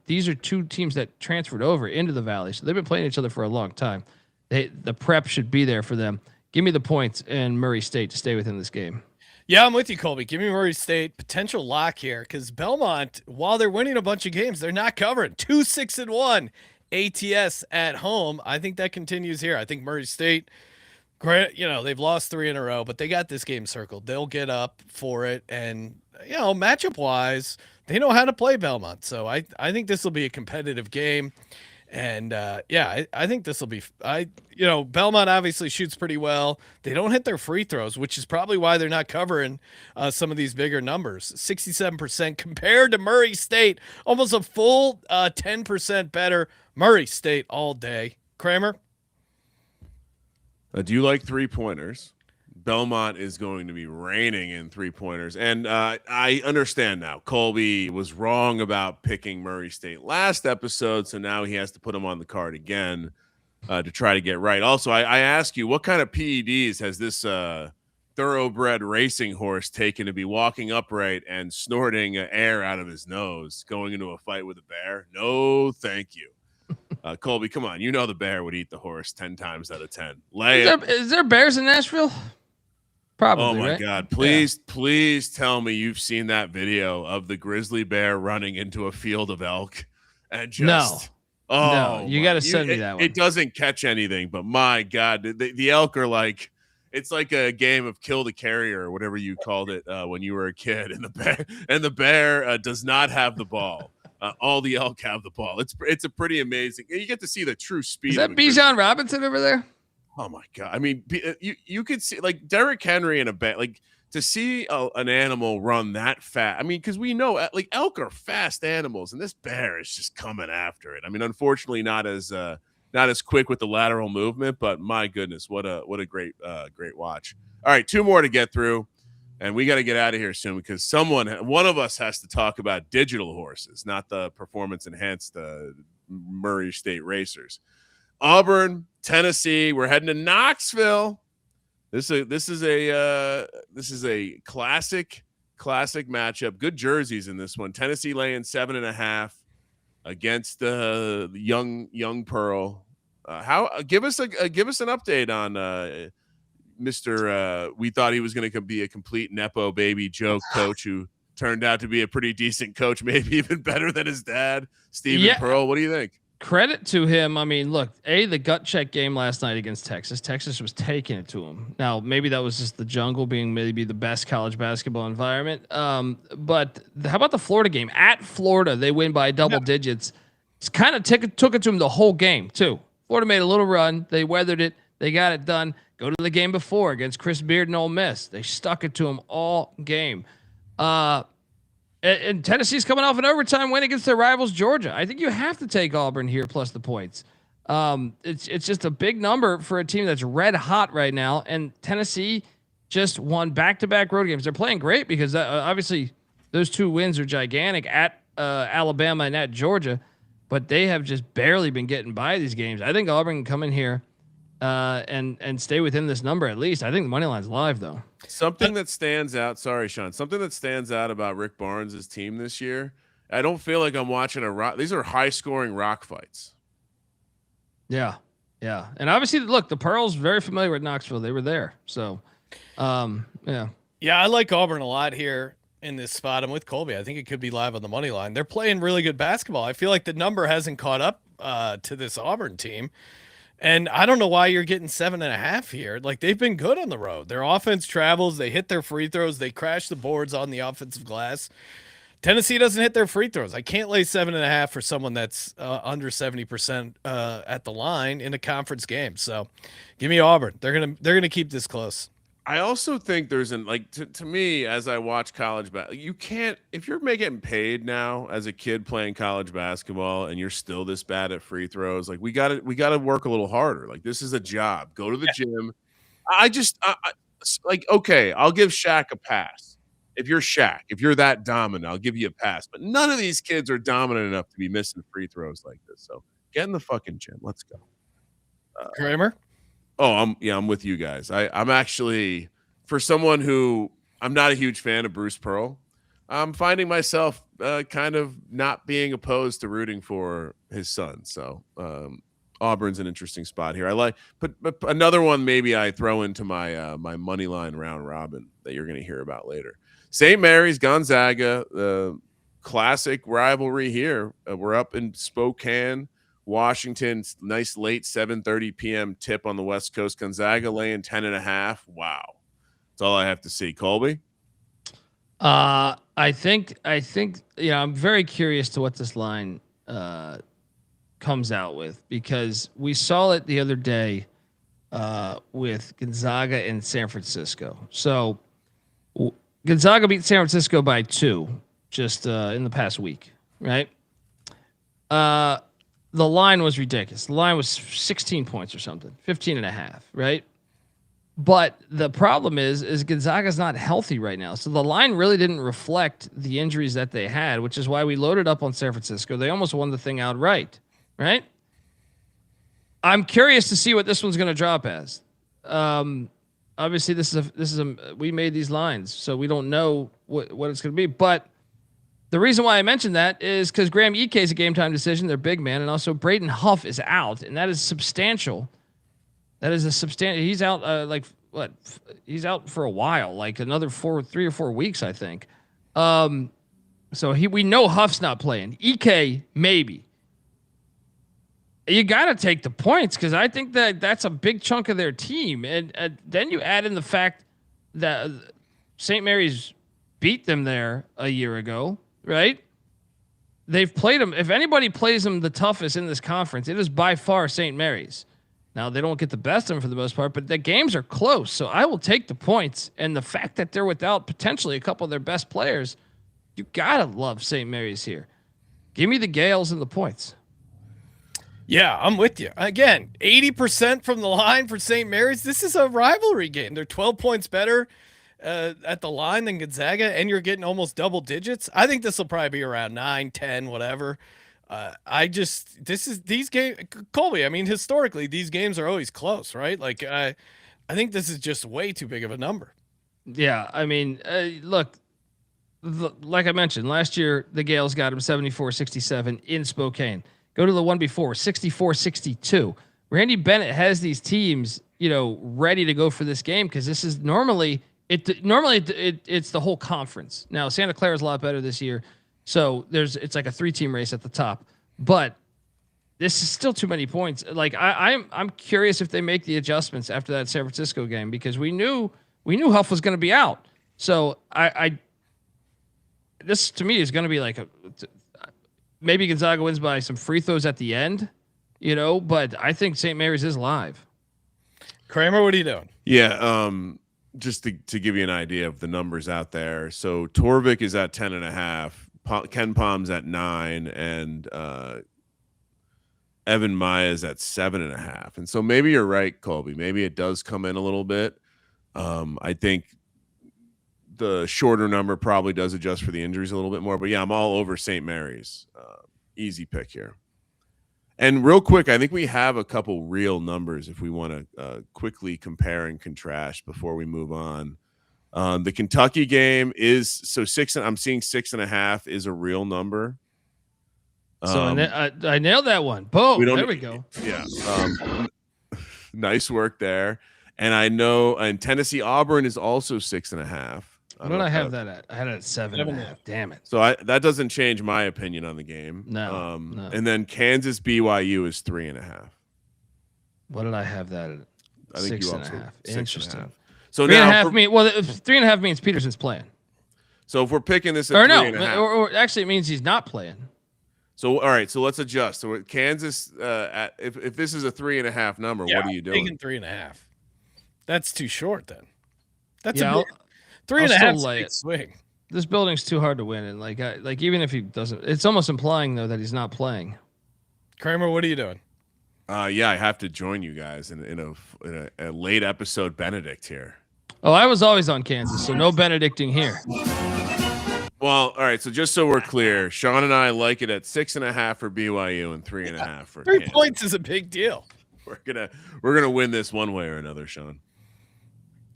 these are two teams that transferred over into the Valley. So they've been playing each other for a long time. The prep should be there for them. Give me the points and Murray State to stay within this game. Yeah, I'm with you, Colby. Give me Murray State. Potential lock here because Belmont, while they're winning a bunch of games, they're not covering. 2-6-1 ATS at home. I think that continues here. I think Murray State, great, they've lost 3 in a row, but they got this game circled. They'll get up for it. And, matchup wise, they know how to play Belmont. So I think this will be a competitive game. And I think this will be. Belmont obviously shoots pretty well. They don't hit their free throws, which is probably why they're not covering some of these bigger numbers. 67% compared to Murray State, almost a full 10% better. Murray State all day. Kramer. Do you like 3-pointers? Belmont is going to be raining in 3-pointers. And I understand now. Colby was wrong about picking Murray State last episode, so now he has to put him on the card again to try to get right. Also, I ask you, what kind of PEDs has this thoroughbred racing horse taken to be walking upright and snorting air out of his nose going into a fight with a bear? No, thank you. Colby, come on. You know the bear would eat the horse 10 times out of 10. Is there bears in Nashville? Probably. Oh my right? God. Please tell me you've seen that video of the grizzly bear running into a field of elk and just you got to send me that one. It doesn't catch anything, but my God, the elk are like, it's like a game of kill the carrier or whatever you called it when you were a kid, and the bear does not have the ball. All the elk have the ball. It's a pretty amazing. You get to see the true speed. Is that Bijan Robinson over there? Oh my God. I mean, you could see like Derrick Henry in a bet, like to see an animal run that fast. I mean, because we know like elk are fast animals, and this bear is just coming after it. I mean, unfortunately, not as quick with the lateral movement, but my goodness, what a great watch. All right, 2 more to get through, and we got to get out of here soon because one of us has to talk about digital horses, not the performance enhanced Murray State racers. Auburn, Tennessee. We're heading to Knoxville. This is a classic matchup. Good jerseys in this one. Tennessee laying 7.5 against the young Pearl. Give us an update on Mr. We thought he was going to be a complete nepo baby joke coach who turned out to be a pretty decent coach, maybe even better than his dad, Stephen Pearl. What do you think? Credit to him. I mean, look, the gut check game last night against Texas. Texas was taking it to him. Now, maybe that was just the jungle being maybe the best college basketball environment. But how about the Florida game? At Florida, they win by double digits. It's kind of took it to him the whole game, too. Florida made a little run. They weathered it. They got it done. Go to the game before against Chris Beard and Ole Miss. They stuck it to him all game. And Tennessee's coming off an overtime win against their rivals, Georgia. I think you have to take Auburn here plus the points. It's just a big number for a team that's red hot right now. And Tennessee just won back-to-back road games. They're playing great because obviously those 2 wins are gigantic at Alabama and at Georgia, but they have just barely been getting by these games. I think Auburn can come in here and stay within this number at least. I think the money line's live though. Something that stands out. Sorry, Sean. Something that stands out about Rick Barnes' team this year. I don't feel like I'm watching these are high-scoring rock fights. Yeah, and obviously, look, the Pearls very familiar with Knoxville. They were there, so yeah. I like Auburn a lot here in this spot. I'm with Colby. I think it could be live on the money line. They're playing really good basketball. I feel like the number hasn't caught up to this Auburn team. And I don't know why you're getting 7.5 here. Like, they've been good on the road. Their offense travels. They hit their free throws. They crash the boards on the offensive glass. Tennessee doesn't hit their free throws. I can't lay 7.5 for someone that's under 70% at the line in a conference game. So give me Auburn. They're gonna keep this close. I also think there's to me, as I watch college basketball, you can't, if you're getting paid now as a kid playing college basketball and you're still this bad at free throws, like we got to work a little harder. Like, this is a job. Go to the gym. Okay, I'll give Shaq a pass. If you're Shaq, if you're that dominant, I'll give you a pass. But none of these kids are dominant enough to be missing free throws like this. So get in the fucking gym. Let's go. Kramer? Oh, I'm with you guys. I'm actually, for someone who I'm not a huge fan of Bruce Pearl, I'm finding myself kind of not being opposed to rooting for his son. So Auburn's an interesting spot here. I like, but another one maybe I throw into my my money line round robin that you're going to hear about later. St. Mary's, Gonzaga, the classic rivalry here. We're up in Spokane, Washington. Nice late 7:30 p.m. tip on the West Coast. Gonzaga laying 10.5. Wow, that's all I have to see. Colby. I think I'm very curious to what this line comes out with, because we saw it the other day with Gonzaga and San Francisco. So Gonzaga beat San Francisco by 2 just in the past week, right? The line was ridiculous. The line was 16 points or something, 15.5, right? But the problem is Gonzaga's not healthy right now. So the line really didn't reflect the injuries that they had, which is why we loaded up on San Francisco. They almost won the thing outright, right? I'm curious to see what this one's going to drop as. Obviously we made these lines, so we don't know what it's going to be. But the reason why I mentioned that is because Graham Ike is a game time decision. They're big man, and also Braden Huff is out, and that is substantial. That is a substantial. He's out He's out for a while, like another 3 or 4 weeks, I think. So we know Huff's not playing. Ike maybe. You got to take the points, because I think that's a big chunk of their team, and then you add in the fact that St. Mary's beat them there a year ago, right? They've played them. If anybody plays them the toughest in this conference, it is by far St. Mary's. Now, they don't get the best of them for the most part, but the games are close. So I will take the points. And the fact that they're without potentially a couple of their best players, you got to love St. Mary's here. Give me the Gales and the points. Yeah, I'm with you. Again, 80% from the line for St. Mary's. This is a rivalry game. They're 12 points better at the line than Gonzaga, and you're getting almost double digits. I think this will probably be around 9, 10, whatever. These games, Colby, I mean, historically, these games are always close, right? Like, I think this is just way too big of a number. Yeah, I mean, look, like I mentioned, last year, the Gales got him 74-67 in Spokane. Go to the one before, 64-62. Randy Bennett has these teams, ready to go for this game, because this is normally it's the whole conference. Now, Santa Clara's a lot better this year. So it's like a 3-team race at the top, but this is still too many points. Like I'm curious if they make the adjustments after that San Francisco game, because we knew Huff was going to be out. So this to me is going to be like maybe Gonzaga wins by some free throws at the end, but I think St. Mary's is live. Kramer, what are you doing? Yeah. Just to give you an idea of the numbers out there. So Torvik is at 10.5. Ken Palm's at 9, and Evan Maya's at 7.5. And so maybe you're right, Colby. Maybe it does come in a little bit. I think the shorter number probably does adjust for the injuries a little bit more. But yeah, I'm all over St. Mary's. Easy pick here. And real quick, I think we have a couple real numbers if we want to quickly compare and contrast before we move on. The Kentucky game is 6. I'm seeing 6.5 is a real number. So I nailed that one. Boom. There we go. Yeah. Nice work there. And I know, and Tennessee Auburn is also 6.5. What did I have that at? I had it at 7.5. Damn it. So that doesn't change my opinion on the game. No. And then Kansas BYU is 3.5. What did I have that at? I think 6.5. Interesting. So 3.5 means 3.5 means Peterson's playing. So if we're picking this at 3.5, or actually it means he's not playing. So all right, so let's adjust. So Kansas, if this is a 3.5 number, what are you doing? Taking 3.5. That's too short then. That's a 3.5 big swing. This building's too hard to win, and like even if he doesn't, it's almost implying though that he's not playing. Kramer, what are you doing? Yeah, I have to join you guys in a late episode Benedict here. Oh, I was always on Kansas, so no Benedicting here. Well, all right. So just so we're clear, Sean and I like it at 6.5 for BYU and 3.5 for 3 Kansas. points is a big deal. We're gonna win this one way or another, Sean.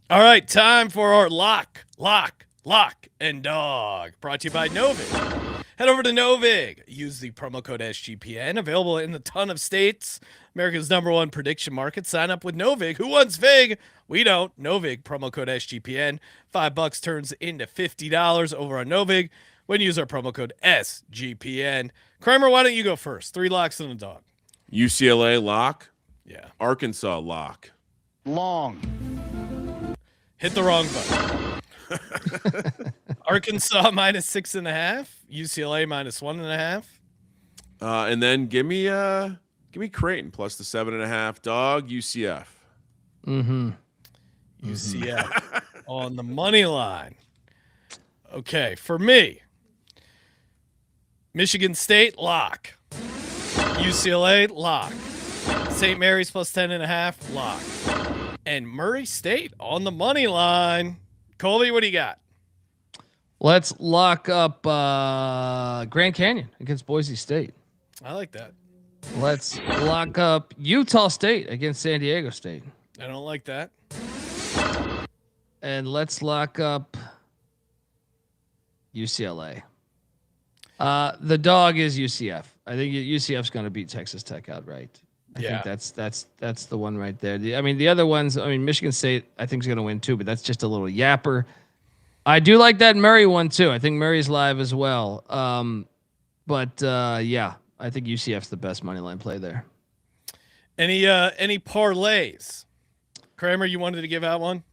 All right, time for our lock, and dog. Brought to you by Novus. Head over to Novig. Use the promo code SGPN. Available in a ton of states. America's #1 prediction market. Sign up with Novig. Who wants Vig? We don't. Novig, promo code SGPN. $5 turns into $50 over on Novig when you use our promo code SGPN. Kramer, why don't you go first? 3 locks and a dog. UCLA lock. Yeah. Arkansas lock. Long. Hit the wrong button. Arkansas -6.5. UCLA -1.5. And then give me Creighton plus the 7.5. Dog UCF. UCF on the money line. Okay, for me, Michigan State lock. UCLA lock. St. Mary's plus 10.5 lock. And Murray State on the money line. Colby, what do you got? Let's lock up Grand Canyon against Boise State. I like that. Let's lock up Utah State against San Diego State. I don't like that. And let's lock up UCLA. The dog is UCF. I think UCF's going to beat Texas Tech outright. I think that's the one right there. The other ones, Michigan State, I think is going to win too, but that's just a little yapper. I do like that Murray one too. I think Murray's live as well. Yeah, I think UCF's the best money line play there. Any parlays? Kramer, you wanted to give out one?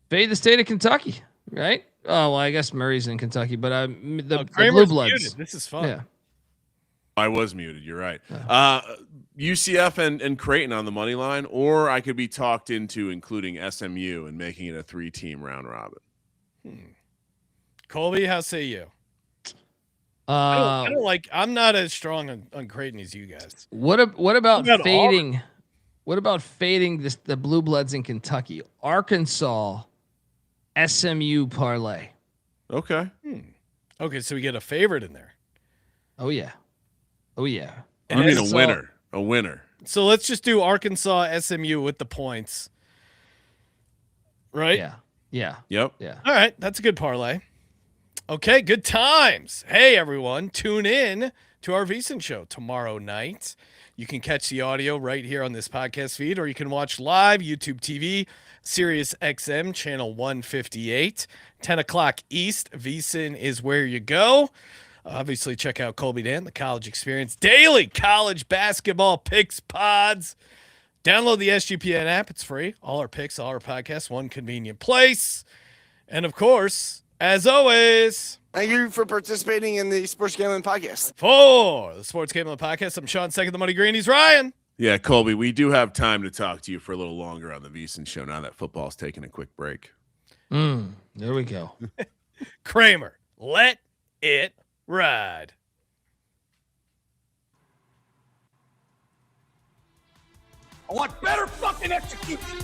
Fade the state of Kentucky, right? Oh, well, I guess Murray's in Kentucky, but the Kramer's Blue Bloods. muted. This is fun. Yeah. I was muted. You're right. UCF and Creighton on the money line, or I could be talked into including SMU and making it a 3-team round robin. Colby, how say you? I don't like. I'm not as strong on Creighton as you guys. What about fading? Auburn? What about fading the Blue Bloods in Kentucky? Arkansas, SMU parlay. Okay. Okay, so we get a favorite in there. Oh yeah. And a winner. So let's just do Arkansas, SMU with the points. Right? Yeah. Yep. Yeah. All right, that's a good parlay. Okay, good times. Hey, everyone, tune in to our VSiN show tomorrow night. You can catch the audio right here on this podcast feed, or you can watch live YouTube TV, Sirius XM, channel 158, 10 o'clock East. VSiN is where you go. Obviously, check out Colby Dant, the college experience, daily college basketball picks pods. Download the SGPN app. It's free. All our picks, all our podcasts, one convenient place. And, of course, as always, Thank you for participating in the Sports Gambling Podcast. for the Sports Gambling Podcast, I'm Sean, second the Money Green. He's Ryan. Yeah, Colby, we do have time to talk to you for a little longer on the VSiN show now that football's taking a quick break. There we go. Kramer, let it ride. I want better fucking execution.